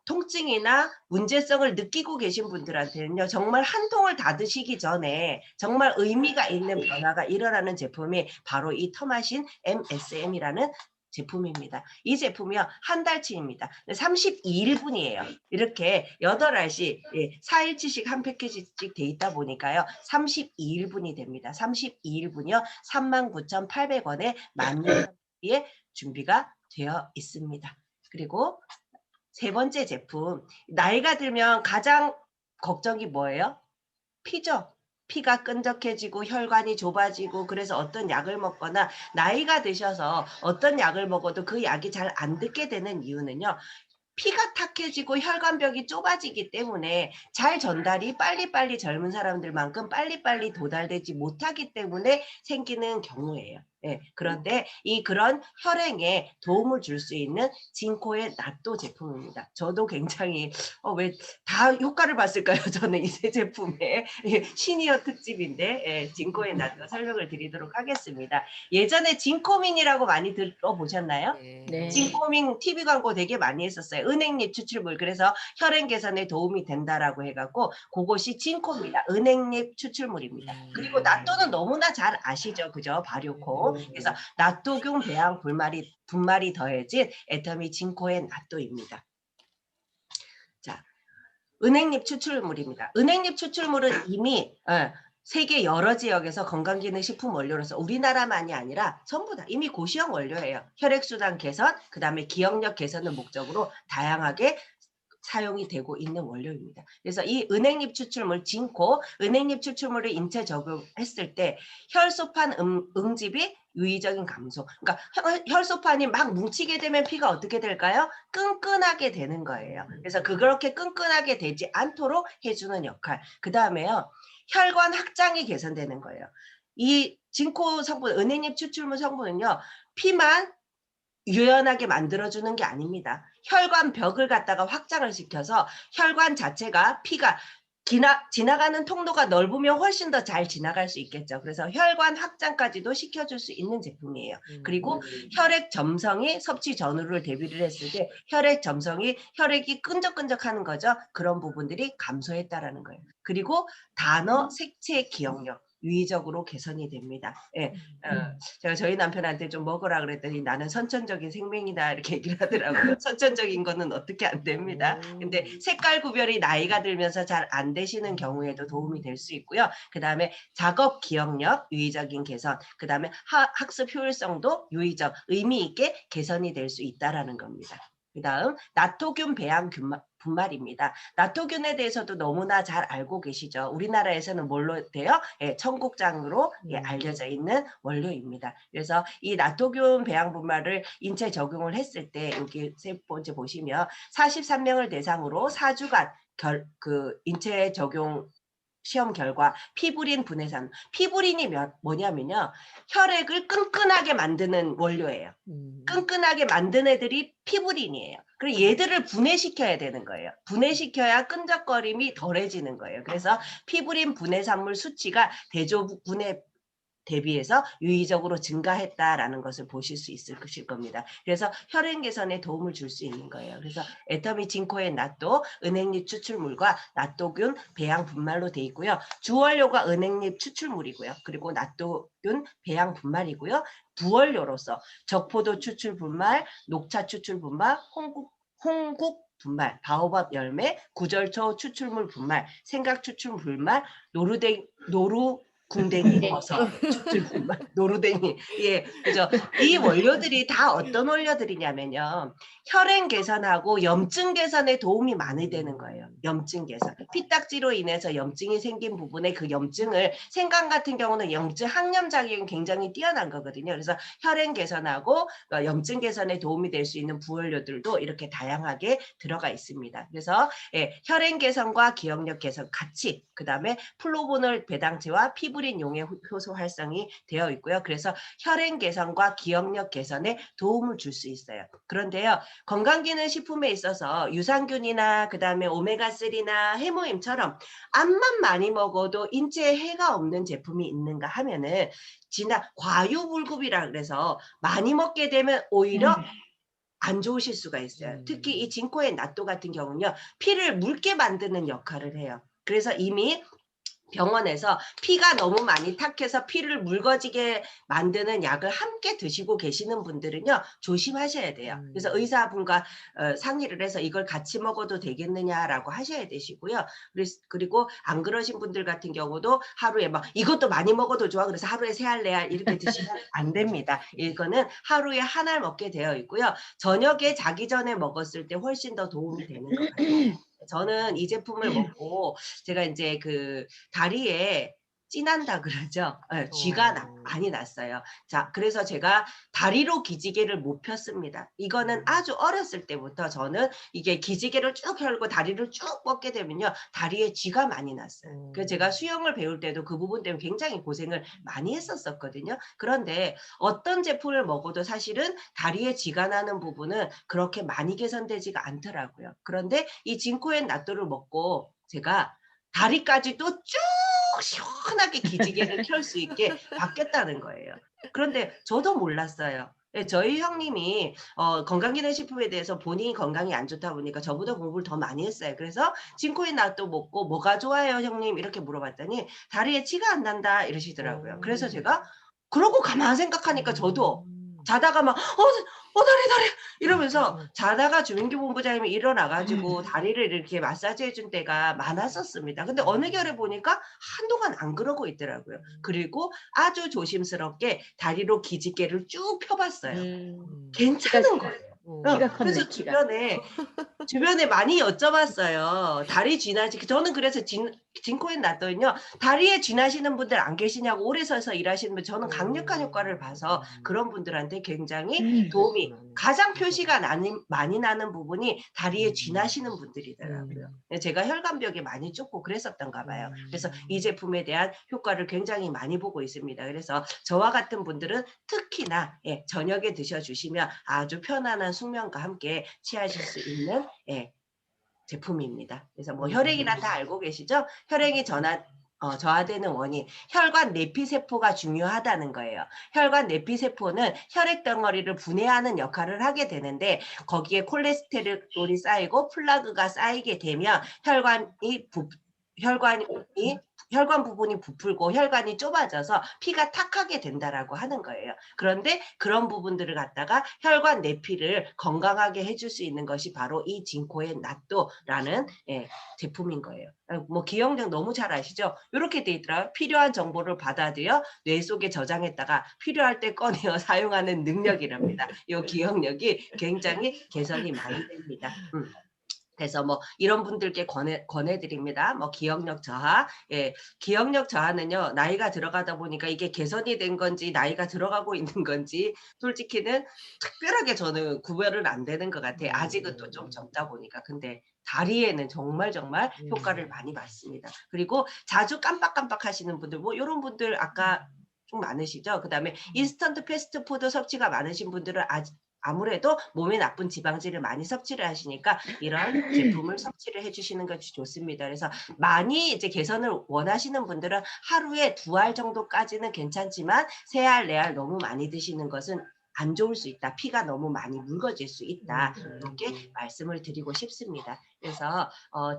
통증이나 문제성을 느끼고 계신 분들한테는요. 정말 한 통을 다 드시기 전에 정말 의미가 있는 변화가 일어나는 제품이 바로 이 터마신 MSM이라는 제품입니다. 이 제품이요. 한 달치입니다. 32일분이에요. 이렇게 8알씩 4일치씩 한 패키지씩 돼 있다 보니까요. 32일분이 됩니다. 32일분이요. 39,800원에 만년에 준비가 되어 있습니다. 그리고 세 번째 제품. 나이가 들면 가장 걱정이 뭐예요? 피죠. 피가 끈적해지고 혈관이 좁아지고 그래서 어떤 약을 먹거나 나이가 드셔서 어떤 약을 먹어도 그 약이 잘 안 듣게 되는 이유는요. 피가 탁해지고 혈관벽이 좁아지기 때문에 잘 전달이 빨리빨리 젊은 사람들만큼 빨리빨리 도달되지 못하기 때문에 생기는 경우예요. 예, 그런데 그런 혈행에 도움을 줄 수 있는 진코의 나또 제품입니다. 저도 굉장히 왜 다 효과를 봤을까요? 저는 이 세 제품의 시니어 특집인데 진코의 나또 설명을 드리도록 하겠습니다. 예전에 진코밍이라고 많이 들어보셨나요? 네. 진코밍 TV 광고 되게 많이 했었어요. 은행잎 추출물. 그래서 혈행 개선에 도움이 된다라고 해갖고 그것이 진코입니다. 은행잎 추출물입니다. 그리고 나또는 너무나 잘 아시죠, 그죠? 발효코. 그래서 나또균 배양 분말이 더해진 애터미 진코의 나또입니다. 자, 은행잎 추출물입니다. 은행잎 추출물은 이미 세계 여러 지역에서 건강기능식품 원료로서 우리나라만이 아니라 전부 다 이미 고시형 원료예요. 혈액순환 개선, 그 다음에 기억력 개선을 목적으로 다양하게 사용이 되고 있는 원료입니다. 그래서 이 은행잎 추출물 진코, 은행잎 추출물을 인체 적용했을 때 혈소판 응집이 유의적인 감소. 그러니까 혈소판이 막 뭉치게 되면 피가 어떻게 될까요? 끈끈하게 되는 거예요. 그래서 그렇게 끈끈하게 되지 않도록 해주는 역할. 그 다음에요. 혈관 확장이 개선되는 거예요. 이 진코 성분, 은행잎 추출물 성분은요. 피만 유연하게 만들어주는 게 아닙니다. 혈관 벽을 갖다가 확장을 시켜서 혈관 자체가 피가 지나가는 통로가 넓으면 훨씬 더 잘 지나갈 수 있겠죠. 그래서 혈관 확장까지도 시켜줄 수 있는 제품이에요. 그리고 혈액 점성이 섭취 전후를 대비를 했을 때 혈액 점성이 혈액이 끈적끈적하는 거죠. 그런 부분들이 감소했다라는 거예요. 그리고 단어, 색채, 기억력 유의적으로 개선이 됩니다. 예, 제가 저희 남편한테 좀 먹으라 그랬더니 나는 선천적인 생명이다 이렇게 얘기를 하더라고요. 선천적인 거는 어떻게 안 됩니다. 근데 색깔 구별이 나이가 들면서 잘 안 되시는 경우에도 도움이 될 수 있고요. 그 다음에 작업 기억력 유의적인 개선, 그 다음에 학습 효율성도 유의적, 의미 있게 개선이 될 수 있다라는 겁니다. 그 다음 나토균 배양 분말입니다. 나토균에 대해서도 너무나 잘 알고 계시죠. 우리나라에서는 뭘로 돼요? 청국장으로 알려져 있는 원료입니다. 그래서 이 나토균 배양 분말을 인체 적용을 했을 때 여기 세 번째 보시면 43명을 대상으로 4주간 인체 적용 시험 결과 피부린 분해산. 피부린이 뭐냐면요. 혈액을 끈끈하게 만드는 원료예요. 끈끈하게 만든 애들이 피부린이에요. 그리고 얘들을 분해시켜야 되는 거예요. 분해시켜야 끈적거림이 덜해지는 거예요. 그래서 피부린 분해산물 수치가 대조분해 대비해서 유의적으로 증가했다라는 것을 보실 수 있을 겁니다. 그래서 혈행 개선에 도움을 줄 수 있는 거예요. 그래서 애터미 진코의 나또, 은행잎 추출물과 나또균 배양 분말로 되어 있고요. 주원료가 은행잎 추출물이고요. 그리고 나또균 배양 분말이고요. 부원료로서 적포도 추출 분말, 녹차 추출 분말, 홍국 분말, 바오밥 열매, 구절초 추출물 분말, 생각 추출 분말, 궁뎅이 버섯, 추출 분말, 노루댕이. 예, 그죠. 이 원료들이 다 어떤 원료들이냐면요. 혈행 개선하고 염증 개선에 도움이 많이 되는 거예요. 염증 개선. 피딱지로 인해서 염증이 생긴 부분에 그 염증을 생강 같은 경우는 염증 항염 작용이 굉장히 뛰어난 거거든요. 그래서 혈행 개선하고 염증 개선에 도움이 될 수 있는 부원료들도 이렇게 다양하게 들어가 있습니다. 그래서 혈행 개선과 기억력 개선 같이 그다음에 플로보놀 배당체와 피부린 용해 효소 활성이 되어 있고요. 그래서 혈행 개선과 기억력 개선에 도움을 줄 수 있어요. 그런데요. 건강기능식품에 있어서 유산균이나 그다음에 오메가3나 해모임처럼 암만 많이 먹어도 인체에 해가 없는 제품이 있는가 하면은 과유불급이라 그래서 많이 먹게 되면 오히려 안 좋으실 수가 있어요. 특히 이 진코의 나또 같은 경우는요. 피를 묽게 만드는 역할을 해요. 그래서 이미 병원에서 피가 너무 많이 탁해서 피를 묽어지게 만드는 약을 함께 드시고 계시는 분들은요. 조심하셔야 돼요. 그래서 의사분과 상의를 해서 이걸 같이 먹어도 되겠느냐라고 하셔야 되시고요. 그리고 안 그러신 분들 같은 경우도 하루에 막 이것도 많이 먹어도 좋아. 그래서 하루에 3알, 4알 이렇게 드시면 안 됩니다. 이거는 하루에 한 알 먹게 되어 있고요. 저녁에 자기 전에 먹었을 때 훨씬 더 도움이 되는 것 같아요. 저는 이 제품을 먹고 제가 이제 그 다리에 진한다 그러죠. 예, 쥐가 많이 났어요. 자, 그래서 제가 다리로 기지개를 못 폈습니다. 이거는 아주 어렸을 때부터 저는 이게 기지개를 쭉 펴고 다리를 쭉 뻗게 되면요, 다리에 쥐가 많이 났어요. 그래서 제가 수영을 배울 때도 그 부분 때문에 굉장히 고생을 많이 했었거든요. 그런데 어떤 제품을 먹어도 사실은 다리에 쥐가 나는 부분은 그렇게 많이 개선되지가 않더라고요. 그런데 이 진코엔 나또를 먹고 제가 다리까지도 쭉 시원하게 기지개를 켤 수 있게 바뀌었다는 거예요. 그런데 저도 몰랐어요. 예, 저희 형님이 건강기능식품에 대해서 본인이 건강이 안 좋다 보니까 저보다 공부를 더 많이 했어요. 그래서 진코인 나또 먹고 "뭐가 좋아요 형님?" 이렇게 물어봤더니 "다리에 치가 안 난다." 이러시더라고요. 그래서 제가 그러고 가만 생각하니까 저도 자다가 막 다리, 다리." 이러면서 자다가 주민규 본부장님이 일어나 가지고 다리를 이렇게 마사지해 준 때가 많았었습니다. 근데 어느 결에 보니까 한동안 안 그러고 있더라고요. 그리고 아주 조심스럽게 다리로 기지개를 쭉 펴 봤어요. 괜찮은 거예요. 키가 그래서 컸네, 키가. 주변에 많이 여쭤봤어요. 다리 쥐나시 저는 그래서 진코인 났더니요. 다리에 쥐나시는 분들 안 계시냐고 오래 서서 일하시는 분 저는 강력한 효과를 봐서 그런 분들한테 굉장히 도움이 가장 표시가 많이 나는 부분이 다리에 쥐나시는 분들이더라고요. 제가 혈관벽이 많이 좁고 그랬었던가 봐요. 그래서 이 제품에 대한 효과를 굉장히 많이 보고 있습니다. 그래서 저와 같은 분들은 특히나 예, 저녁에 드셔주시면 아주 편안한 숙면과 함께 취하실 수 있는 예, 제품입니다. 그래서 뭐 혈액이란 다 알고 계시죠? 혈액이 저하되는 원인, 혈관 내피세포가 중요하다는 거예요. 혈관 내피세포는 혈액 덩어리를 분해하는 역할을 하게 되는데 거기에 콜레스테롤이 쌓이고 플라그가 쌓이게 되면 혈관 부분이 부풀고 혈관이 좁아져서 피가 탁하게 된다라고 하는 거예요. 그런데 그런 부분들을 갖다가 혈관 내피를 건강하게 해줄 수 있는 것이 바로 이 진코의 나또라는 예, 제품인 거예요. 뭐 기억력 너무 잘 아시죠? 이렇게 돼 있더라고요. 필요한 정보를 받아들여 뇌 속에 저장했다가 필요할 때 꺼내어 사용하는 능력이랍니다. 이 기억력이 굉장히 개선이 많이 됩니다. 그래서 뭐 이런 분들께 권해드립니다. 뭐 기억력 저하, 예, 기억력 저하는요 나이가 들어가다 보니까 이게 개선이 된 건지 나이가 들어가고 있는 건지 솔직히는 특별하게 저는 구별은 안 되는 것 같아요. 아직은 또 좀 젊다 보니까. 근데 다리에는 정말 효과를 많이 받습니다. 그리고 자주 깜빡깜빡 하시는 분들, 뭐 이런 분들 아까 좀 많으시죠. 그다음에 인스턴트 패스트푸드 섭취가 많으신 분들은 아무래도 몸에 나쁜 지방질을 많이 섭취를 하시니까 이런 제품을 섭취를 해주시는 것이 좋습니다. 그래서 많이 이제 개선을 원하시는 분들은 하루에 2알 정도까지는 괜찮지만 3알, 4알 너무 많이 드시는 것은 안 좋을 수 있다. 피가 너무 많이 묽어질 수 있다. 이렇게 말씀을 드리고 싶습니다. 그래서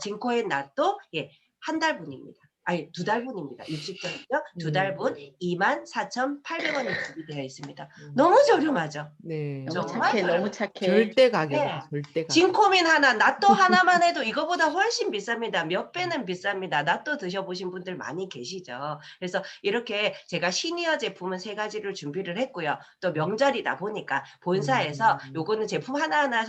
진코엔 낫도 예, 한 달분입니다. 아니 2달분입니다. 60전이죠. 2달분 24,800원이 구비되어 있습니다. 너무 저렴하죠. 네. 너무 정말 착해, 저렴해요. 너무 착해. 절대 가격이에요. 네. 절대 가격. 진코민 하나, 나또 하나만 해도 이거보다 훨씬 비쌉니다. 몇 배는 비쌉니다. 나또 드셔보신 분들 많이 계시죠. 그래서 이렇게 제가 시니어 제품은 3가지를 준비를 했고요. 또 명절이다 보니까 본사에서 요거는 제품 하나하나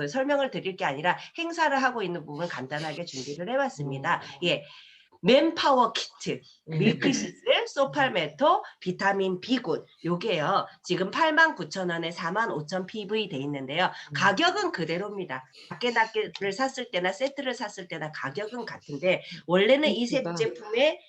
설명을 드릴 게 아니라 행사를 하고 있는 부분 간단하게 준비를 해봤습니다. 예. 맨파워 키트, 밀크시슬, 소팔메토, 비타민 B군 요게요. 지금 89,000원에 45,000 PV 돼 있는데요. 가격은 그대로입니다. 밖에를 샀을 때나 세트를 샀을 때나 가격은 같은데 원래는 이 제품의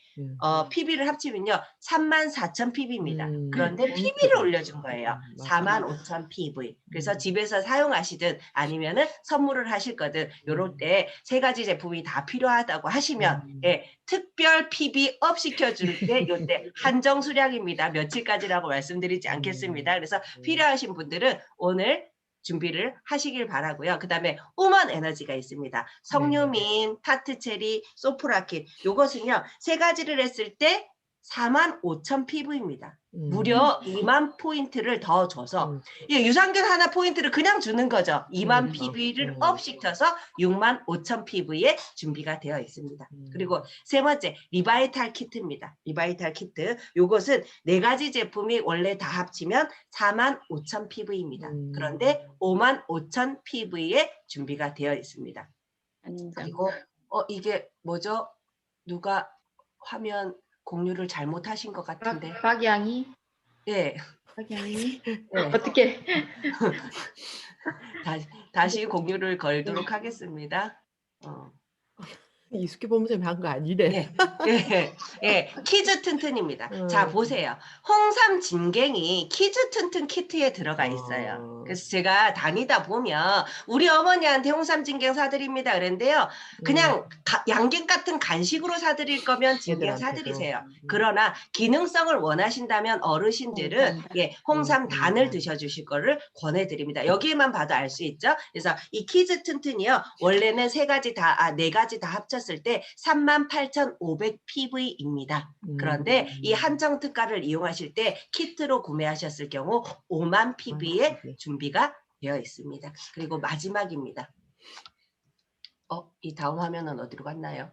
PB를 합치면요 34,000 PB입니다. 그런데 PB를 올려준 거예요. 45,000 PV. 그래서 집에서 사용하시든 아니면은 선물을 하실 거든 요럴 때 3가지 제품이 다 필요하다고 하시면 예, 특별 PB 업 시켜줄 때 요때 한정 수량입니다. 며칠까지라고 말씀드리지 않겠습니다. 그래서 필요하신 분들은 오늘 준비를 하시길 바라고요. 그다음에 우먼 에너지가 있습니다. 석류민, 타트체리, 소프라킨 요것은요 3가지를 했을 때 45,000 PV입니다. 무려 2만 포인트를 더 줘서 유산균 하나 포인트를 그냥 주는 거죠. 2만 PV를 업 시켜서 65,000 PV에 준비가 되어 있습니다. 그리고 3번째 리바이탈 키트입니다. 리바이탈 키트 요것은 4가지 제품이 원래 다 합치면 45,000 PV입니다. 그런데 55,000 PV에 준비가 되어 있습니다. 그리고 이게 뭐죠? 누가 화면 공유를 잘못하신 것 같은데. 박양이 예. 박양이 예. 어떻게 다시 공유를 걸도록 하겠습니다. 이숙희 본부장이 한 거 아니래. 예. 예. 예. 퀴즈 튼튼입니다. 자, 보세요. 홍삼 진갱이 퀴즈 튼튼 키트에 들어가 있어요. 그래서 제가 다니다 보면 우리 어머니한테 홍삼 진갱 사드립니다 그랬는데요. 그냥 양갱 같은 간식으로 사드릴 거면 진갱 애들한테도. 사드리세요. 그러나 기능성을 원하신다면 어르신들은 예, 홍삼단을 드셔주실 거를 권해드립니다. 여기에만 봐도 알 수 있죠. 그래서 이 퀴즈 튼튼이요. 원래는 네 가지 다 합쳤을 때 38,500PV입니다. 그런데 이 한정 특가를 이용하실 때 키트로 구매하셨을 경우 5만 PV의 준비가 되어 있습니다. 그리고 마지막입니다. 이 다음 화면은 어디로 갔나요?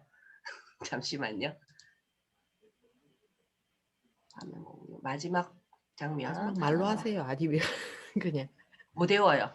잠시만요. 화면 공유. 마지막 장면. 마지막 말로 하세요. 아니면 그냥. 못 외워요.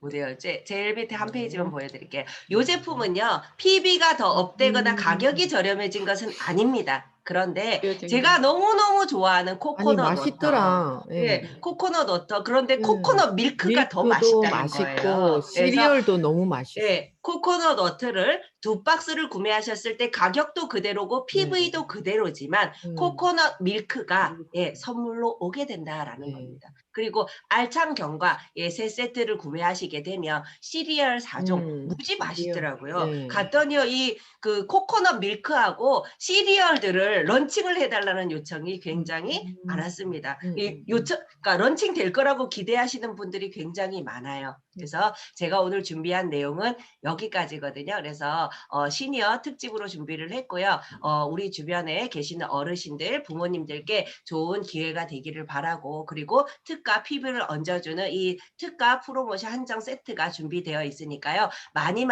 못 외워요. 제일 밑에 한 페이지만 보여드릴게요. 이 제품은요. PB가 더 업되거나 가격이 저렴해진 것은 아닙니다. 그런데 제가 너무너무 좋아하는 아니 코코넛 워터. 맛있더라. 예, 코코넛 워터. 그런데 코코넛 밀크가 더 밀크도 맛있다는 맛있고 거예요. 시리얼도 너무 맛있어. 예, 코코넛 워터를 2박스를 구매하셨을 때 가격도 그대로고 PV도 그대로지만 코코넛 밀크가 예, 선물로 오게 된다라는 겁니다. 그리고 알창경과 예, 3세트를 구매하시게 되면 시리얼 4종 무지 맛있더라고요. 갔더니요, 그 코코넛 밀크하고 시리얼들을 런칭을 해달라는 요청이 굉장히 많았습니다. 그러니까 런칭 될 거라고 기대하시는 분들이 굉장히 많아요. 그래서 제가 오늘 준비한 내용은 여기까지거든요. 그래서 시니어 특집으로 준비를 했고요. 우리 주변에 계시는 어르신들, 부모님들께 좋은 기회가 되기를 바라고, 그리고 특가 PB를 얹어주는 이 특가 프로모션 한정 세트가 준비되어 있으니까요. 많이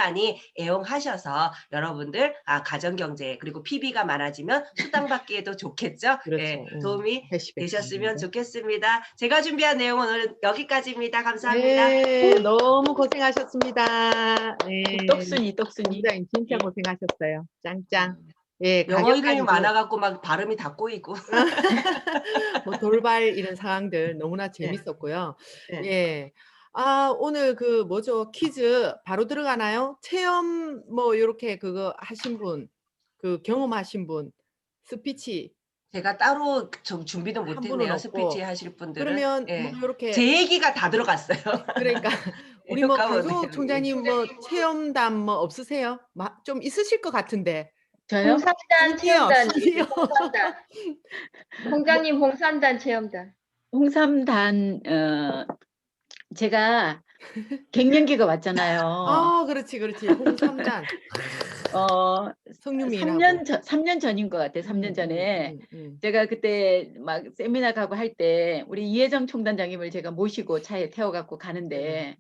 애용하셔서 여러분들 가정경제 그리고 PB가 많아지면 수당받기에도 좋겠죠. 그렇죠. 예, 도움이 되셨으면 좋겠습니다. 제가 준비한 내용은 오늘 여기까지입니다. 감사합니다. 네, 너무 고생하셨습니다. 네. 떡순이 본부장님 진짜 고생하셨어요. 짱짱. 예, 영어 이름이 가격까지도 많아갖고 막 발음이 다 꼬이고. 뭐 돌발 이런 상황들 너무나 재밌었고요. 네. 예. 오늘 그 뭐죠? 퀴즈 바로 들어가나요? 체험 뭐 이렇게 그거 하신 분, 그 경험하신 분, 스피치 제가 따로 좀 준비도 한 못했네요. 분은 스피치 없고. 하실 분들은. 그러면 예. 뭐 이렇게 제 얘기가 다 들어갔어요. 그러니까 우리 뭐 효과음은 강성욱 총장님 뭐 체험담 뭐 없으세요? 좀 있으실 것 같은데. 저요? 홍삼단 아니요, 체험단. 아니요. 홍삼단. 총장님 홍삼단 체험단. 홍삼단 제가 갱년기가 왔잖아요. 그렇지. 홍삼단. 성유미인하고. 3년 전인 것 같아요. 3년 전에 제가 그때 막 세미나 가고 할 때 우리 이혜정 총단장님을 제가 모시고 차에 태워갖고 가는데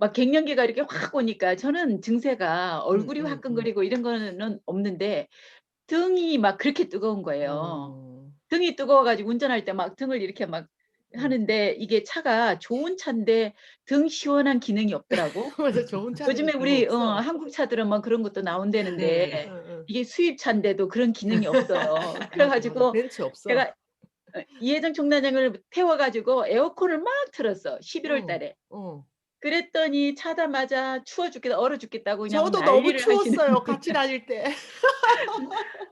막 갱년기가 이렇게 확 오니까 저는 증세가 얼굴이 화끈거리고 이런 거는 없는데 등이 막 그렇게 뜨거운 거예요. 등이 뜨거워가지고 운전할 때 막 등을 이렇게 막 하는데 이게 차가 좋은 차인데 등 시원한 기능이 없더라고. 맞아, 좋은 차. 요즘에 우리 한국 차들은 막 그런 것도 나온다는데 이게 수입 차인데도 그런 기능이 없어요. 그래가지고 벤츠 없어. 제가 이혜정 총단장을 태워가지고 에어컨을 막 틀었어. 11월 달에. 그랬더니 차다마자 추워 죽겠다, 얼어 죽겠다고 그냥 저도 너무 난리를 추웠어요. 같이 다닐 때.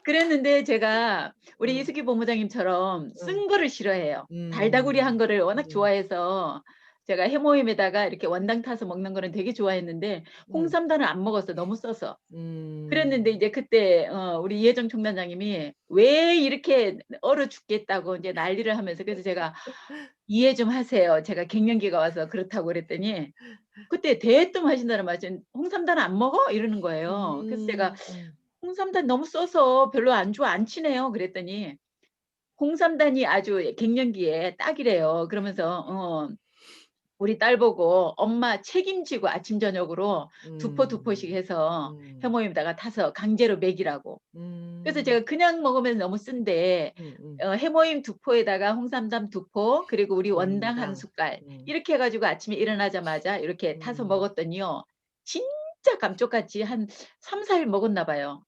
그랬는데 제가 우리 이숙희 본부장님처럼 쓴 거를 싫어해요. 달다구리한 거를 워낙 좋아해서 제가 해모임에다가 이렇게 원당 타서 먹는 거는 되게 좋아했는데 홍삼단을 안 먹었어. 너무 써서. 그랬는데 이제 그때 우리 이혜정 총단장님이 왜 이렇게 얼어 죽겠다고 이제 난리를 하면서, 그래서 제가 이해 좀 하세요. 제가 갱년기가 와서 그렇다고 그랬더니 그때 대뜸 하신다는 말씀, 홍삼단 안 먹어? 이러는 거예요. 그래서 제가 홍삼단 너무 써서 별로 안 좋아, 안 친해요. 그랬더니 홍삼단이 아주 갱년기에 딱이래요. 그러면서 우리 딸 보고 엄마 책임지고 아침 저녁으로 두 포씩 해서 해모임에다가 타서 강제로 먹이라고. 그래서 제가 그냥 먹으면 너무 쓴데 해모임 2포에다가 홍삼단 2포 그리고 우리 원당 1 숟갈 이렇게 해가지고 아침에 일어나자마자 이렇게 타서 먹었더니요, 진짜 진짜 감쪽같이 한 3-4일 먹었나 봐요.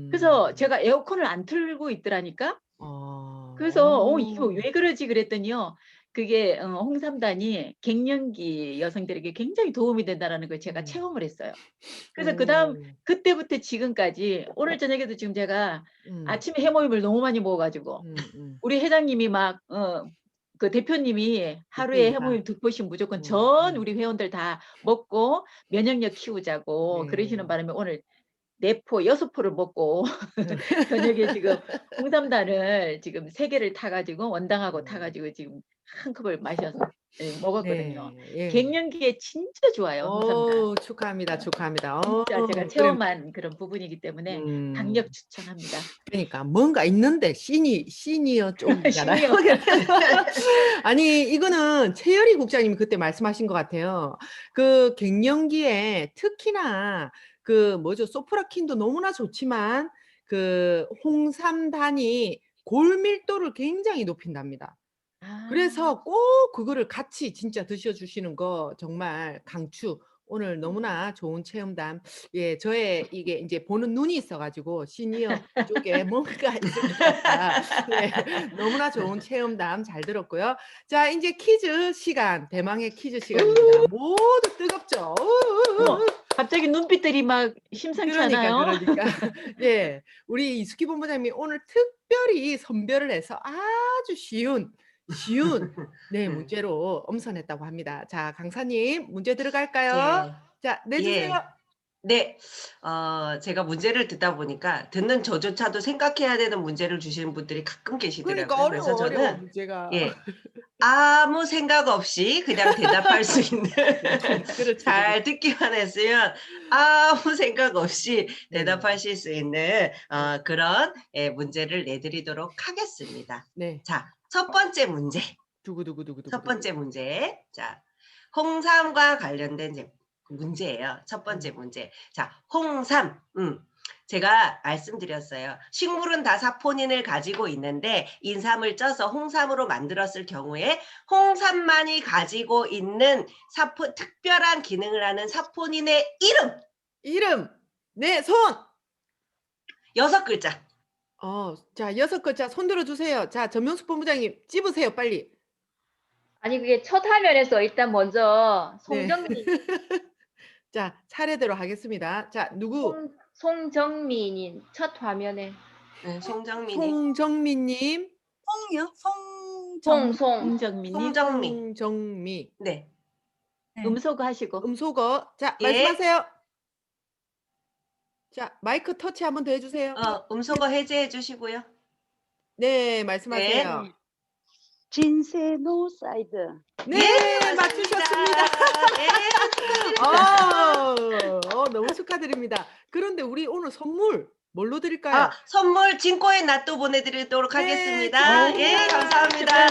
그래서 제가 에어컨을 안 틀고 있더라니까. 그래서 이게 왜 그러지 그랬더니요. 그게 홍삼단이 갱년기 여성들에게 굉장히 도움이 된다라는 걸 제가 체험을 했어요. 그래서 그때부터 지금까지 오늘 저녁에도 지금 제가 아침에 해모임을 너무 많이 먹어 가지고 우리 회장님이 막 그 대표님이 하루에 해모임 2포씩 무조건 전 우리 회원들 다 먹고 면역력 키우자고 그러시는 바람에 오늘 4포, 6포를 먹고 저녁에 지금 홍삼단을 지금 3개를 타 가지고 원당하고 타 가지고 지금 한 컵을 마셔서 먹었거든요. 네. 갱년기에 진짜 좋아요, 홍삼단. 축하합니다. 축하합니다. 진짜 제가 체험한 그런 부분이기 때문에 강력 추천합니다. 그러니까 뭔가 있는데 시니어 쪽이잖아요. 시니어. 아니 이거는 최열희 국장님이 그때 말씀하신 것 같아요. 그 갱년기에 특히나 그 뭐죠, 소프라킨도 너무나 좋지만 그 홍삼단이 골밀도를 굉장히 높인답니다. 그래서 꼭 그거를 같이 진짜 드셔주시는 거 정말 강추. 오늘 너무나 좋은 체험담. 예, 저의 이게 이제 보는 눈이 있어가지고 시니어 쪽에 뭔가 있을 것 같다. 네, 너무나 좋은 체험담 잘 들었고요. 자, 이제 퀴즈 시간, 대망의 퀴즈 시간입니다. 모두 뜨겁죠. 갑자기 눈빛들이 막 심상치 않아요. 그러니까. 예, 우리 이수기 본부장님이 오늘 특별히 선별을 해서 아주 쉬운 네, 문제로 엄선했다고 합니다. 자, 강사님 문제 들어갈까요? 자, 내주세요. 네, 제가 문제를 듣다 보니까 듣는 저조차도 생각해야 되는 문제를 주시는 분들이 가끔 계시더라고요. 그러니까 그래서 어려워 저는 문제가. 아무 생각 없이 그냥 대답할 수 있는 그렇죠. 잘 듣기만 했으면 아무 생각 없이 대답하실 수 있는 그런 문제를 내드리도록 하겠습니다. 네. 자, 첫 번째 문제. 첫 번째 문제. 자, 홍삼과 관련된 문제예요. 첫 번째 문제. 자, 홍삼. 제가 말씀드렸어요. 식물은 다 사포닌을 가지고 있는데 인삼을 쪄서 홍삼으로 만들었을 경우에 홍삼만이 가지고 있는 특별한 기능을 하는 사포닌의 이름. 네, 손. 6글자. 자, 6글자 손 들어주세요. 자, 전명숙 본부장님 찝으세요, 빨리. 아니 그게 첫 화면에서 일단 먼저 네. 송정민 자, 차례대로 하겠습니다. 자, 누구? 송정민인 첫 화면에 네, 송정민이. 송정민님. 송정민님. 송정미. 네. 음소거 하시고. 음소거. 자, 예. 말씀하세요. 자, 마이크 터치 한번 더 해주세요. 음소거 해제해 주시고요. 네, 말씀하세요. 네. 진세노사이드. 네, 맞추셨습니다. 네. 너무 축하드립니다. 그런데 우리 오늘 선물 뭘로 드릴까요? 선물 진코인 낫또 보내드리도록 네, 하겠습니다. 예, 감사합니다.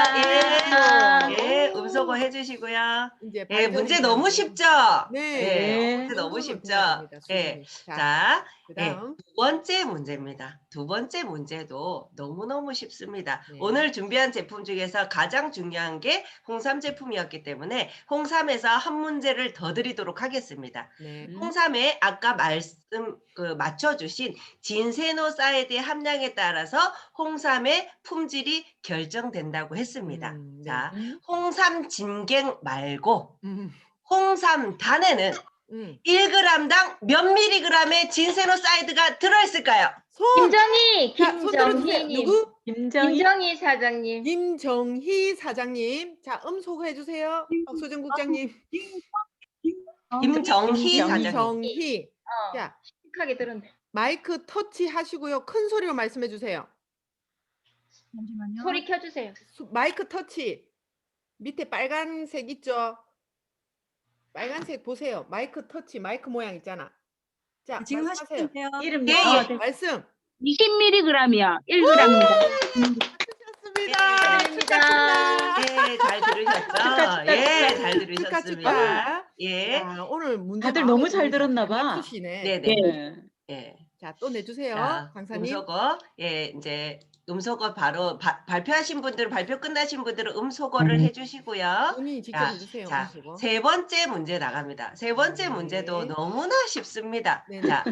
축하합니다. 예, 음소거 해주시고요. 이제 예, 문제 발전이 너무 되는- 쉽죠? 네. 문제 너무 쉽죠? 예. 자, 자, 그다음. 두 번째 문제입니다. 두 번째 문제도 너무너무 쉽습니다. 네. 오늘 준비한 제품 중에서 가장 중요한 게 홍삼 제품이었기 때문에 홍삼에서 한 문제를 더 드리도록 하겠습니다. 네. 홍삼에 아까 맞춰주신 진세노사이드의 함량에 따라서 홍삼의 품질이 결정된다고 했습니다. 네. 자, 홍삼 진갱 말고 음, 홍삼단에는 1g당 몇 밀리그램의 진세노사이드가 들어있을까요? 김정희 자, 손 들어주세요. 김정희님 누구? 김정희 사장님 김정희 사장님. 자, 음소거 해주세요. 박소정 국장님. 김정희 사장님. 김정희. 자, 씩하게 들었네. 마이크 터치 하시고요. 큰 소리로 말씀해 주세요. 잠시만요. 소리 켜주세요. 마이크 터치. 밑에 빨간색 있죠? 빨간색 보세요. 마이크 터치, 마이크 모양 있잖아. 자, 지금 말씀하세요. 하시면 돼요. 이름 예, 네. 말씀. 20mg이요. 1g입니다. 맞추셨습니다. 축하드립니다. 예, 잘 들으셨죠? 예, 잘 들으셨습니다. 축하. 예, 자, 오늘 문제 다들 너무 잘 들었나 봐. 맞추시네. 네네. 네. 예. 자, 또 내주세요. 자, 강사님. 음소거. 예, 이제 음소거 바로 발표하신 분들은 발표 끝나신 분들은 음소거를 해주시고요. 본인이 직접 자, 해주세요. 자, 음소거. 세 번째 문제 나갑니다. 세 번째 네. 문제도 너무나 쉽습니다. 네네. 자,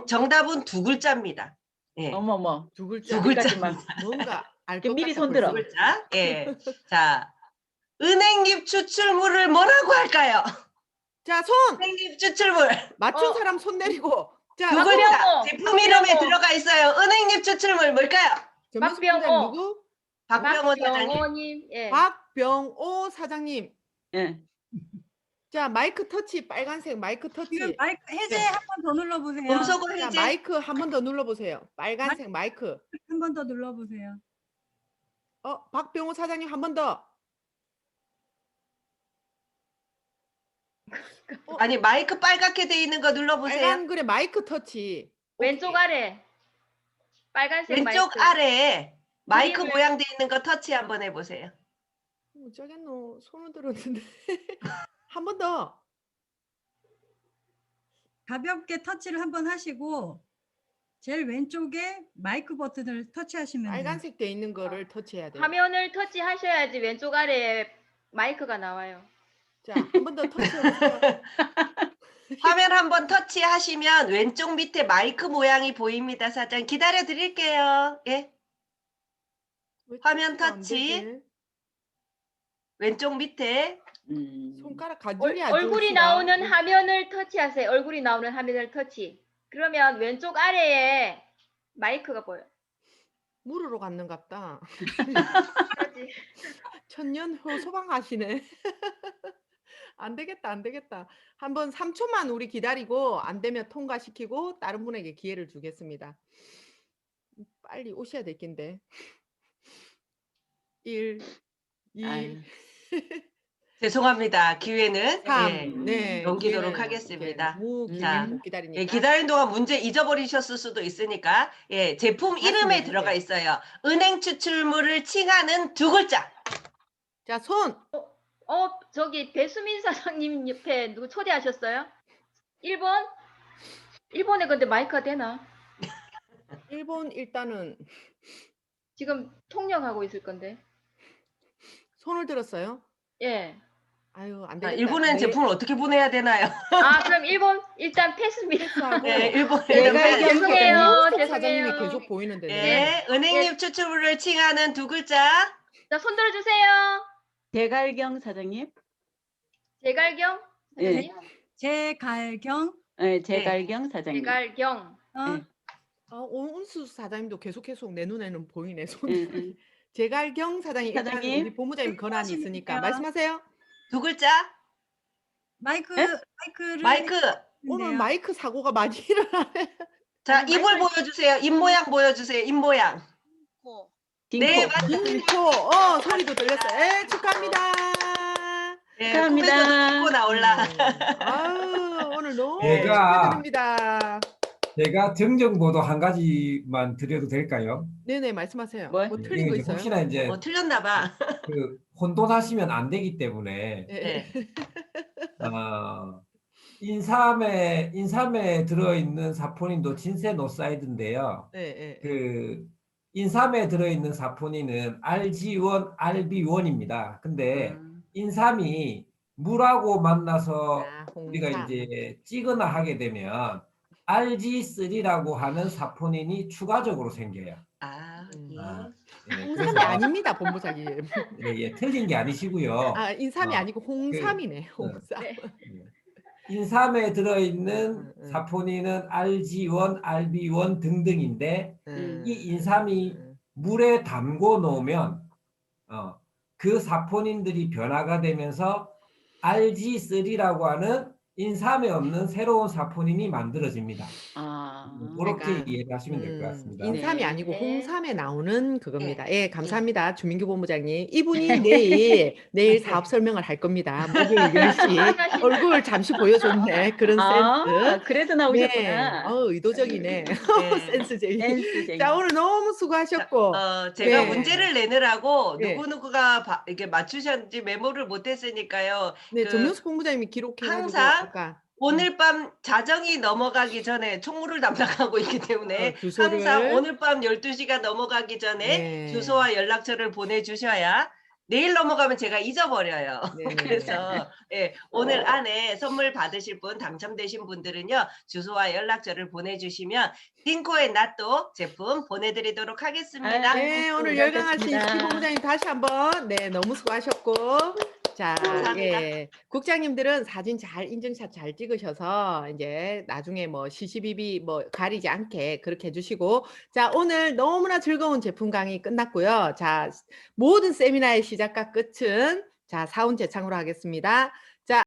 정답은 두 글자입니다. 예, 어머머. 두 글자. 두 글자. 여기까지만. 뭔가 알 그럼 것 미리 같아 손 들어. 두 벌써. 글자. 예. 자, 은행잎 추출물을 뭐라고 할까요? 자, 손! 은행잎 추출물. 맞춘 어. 사람 손 내리고. 자, 두 글자. 박병호, 제품 이름에 박병호. 들어가 있어요. 은행잎 추출물 뭘까요? 전명수 박병호. 부장님 누구? 박병호 사장님. 박병호님, 예. 박병호 사장님. 예. 자, 마이크 터치, 빨간색 마이크 터치. 지금 마이크 해제 네. 한 번 더 눌러보세요. 음소거 자, 해제. 마이크 한 번 더 눌러보세요. 빨간색 마이크. 한 번 더 눌러보세요. 박병호 사장님 한 번 더. 아니 마이크 빨갛게 돼 있는 거 눌러보세요. 빨간 글에 마이크 터치. 왼쪽 아래. 빨간색 왼쪽 마이크. 아래에 마이크 그림을- 모양 돼 있는 거 터치 한번 해보세요. 어쩌겠노. 손을 들었는데. 한 번 더. 가볍게 터치를 한 번 하시고 제일 왼쪽에 마이크 버튼을 터치하시면 돼요. 빨간색 돼 있는 거를 터치해야 돼요. 화면을 터치하셔야지 왼쪽 아래에 마이크가 나와요. 자, 한 번 더 터치해보세요. 화면 한번 터치하시면 왼쪽 밑에 마이크 모양이 보입니다. 사장 기다려 드릴게요. 예, 왜 화면 터치가 안 터치. 되지? 왼쪽 밑에 손가락 가죽이 아주 얼굴이 싫어. 나오는 화면을 터치하세요. 얼굴이 나오는 화면을 터치. 그러면 왼쪽 아래에 마이크가 보여. 물으러 갔는갑다. 그렇지. 천년효 소방하시네. 안 되겠다, 안 되겠다. 한번 3초만 우리 기다리고 안 되면 통과시키고 다른 분에게 기회를 주겠습니다. 빨리 오셔야 될 낀데. 1, 2, 아유. 죄송합니다. 기회는 3. 예, 네. 넘기도록 기회는 하겠습니다. 이렇게 너무 길게 자, 못 기다리니까. 예, 기다리는 동안 문제 잊어버리셨을 수도 있으니까 예, 제품 다시 이름에 내주세요. 들어가 있어요. 은행 추출물을 칭하는 두 글자. 자, 손. 저기 배수민 사장님 옆에 누구 초대하셨어요? 1번? 1번에 근데 마이크가 되나? 1번 일단은 지금 통역하고 있을 건데. 손을 들었어요. 예. 아유, 안 자, 되겠다. 일본에는 네. 제품을 어떻게 보내야 되나요? 아, 그럼 1번 일단 패스입니다. 패스하고 네, 일본에는 죄송해요. 사장님이 죄송해요. 계속 보이는데. 예, 은행잎 추출물을 칭하는 두 글자. 자, 손 들어주세요. 대갈경 사장님. 제갈경 예. 사장님. 제갈경 예, 제갈경 사장님. 제갈경. 예. 온수 사장님도 계속 내 눈에는 보이네. 손. 예, 예. 제갈경 사장님 일단 사장님. 우리 본부장님 권한이 있으니까 말씀하시면 말씀하세요. 두 글자. 마이크를 마이크. 오늘 네요. 마이크 사고가 많이 일어나네. 자, 아니, 입을 마이크- 보여주세요. 입 모양 보여주세요. 입 모양. 딩코. 네, 맞습니다. 딩코. 소리도 들렸어요. 축하합니다. 예, 축하합니다. 코에서도 딩코 나올라. 아유, 오늘 너무 제가- 축하드립니다. 제가 정정보도 한 가지만 드려도 될까요? 네네, 말씀하세요. 뭐? 뭐 틀린 거 이게 있어요? 혹시나 이제 틀렸나 봐. 그 혼돈하시면 안 되기 때문에 네. 인삼에 들어있는 사포닌도 진세노사이드인데요. 네. 그 인삼에 들어있는 사포닌은 RG1, RB1입니다. 근데 인삼이 물하고 만나서 우리가 홍삼. 이제 찌거나 하게 되면 RG3라고 하는 사포닌이 추가적으로 생겨요. 아, 예. 아, 예, 홍삼이 그래서 아닙니다, 본부장님. 예, 틀린 게 아니시고요. 인삼이 어, 아니고 홍삼이네. 홍삼. 네. 인삼에 들어있는 음. 사포닌은 RG1, RB1 등등인데 음. 이 인삼이 물에 담궈 놓으면 그 사포닌들이 변화가 되면서 RG3라고 하는 인삼에 없는 새로운 사포닌이 만들어집니다. 그렇게 그러니까, 이해를 하시면 될 것 같습니다. 인삼이 네. 아니고 네. 홍삼에 나오는 그겁니다. 예, 감사합니다. 주민규 본부장님. 이분이 내일 사업 설명을 할 겁니다. 목요일 10시. 얼굴 잠시 보여줬네. 그런 센스. 그래서 네. 나오셨구나. 의도적이네. 센스쟁이. 센스쟁이. 자, 오늘 너무 수고하셨고. 제가 네. 문제를 내느라고 네. 누구누구가 이게 맞추셨는지 메모를 못했으니까요. 네, 그 전명수 본부장님이 기록해가지고 항상 아까 오늘 밤 자정이 넘어가기 전에 총무를 담당하고 있기 때문에 주소를. 항상 오늘 밤 12시가 넘어가기 전에 네. 주소와 연락처를 보내주셔야 내일 넘어가면 제가 잊어버려요. 네네. 그래서 예, 오늘 안에 선물 받으실 분 당첨되신 분들은요. 주소와 연락처를 보내주시면 딩코의 낫또 제품 보내드리도록 하겠습니다. 네, 오늘 수고하셨습니다. 열강하신 이수기 본부장님 다시 한번 네, 너무 수고하셨고 자, 감사합니다. 예, 국장님들은 사진 잘 인증샷 잘 찍으셔서 이제 나중에 뭐 CCBB 뭐 가리지 않게 그렇게 해주시고 자, 오늘 너무나 즐거운 제품 강의 끝났고요. 자, 모든 세미나의 시작과 끝은 자, 사운 제창으로 하겠습니다.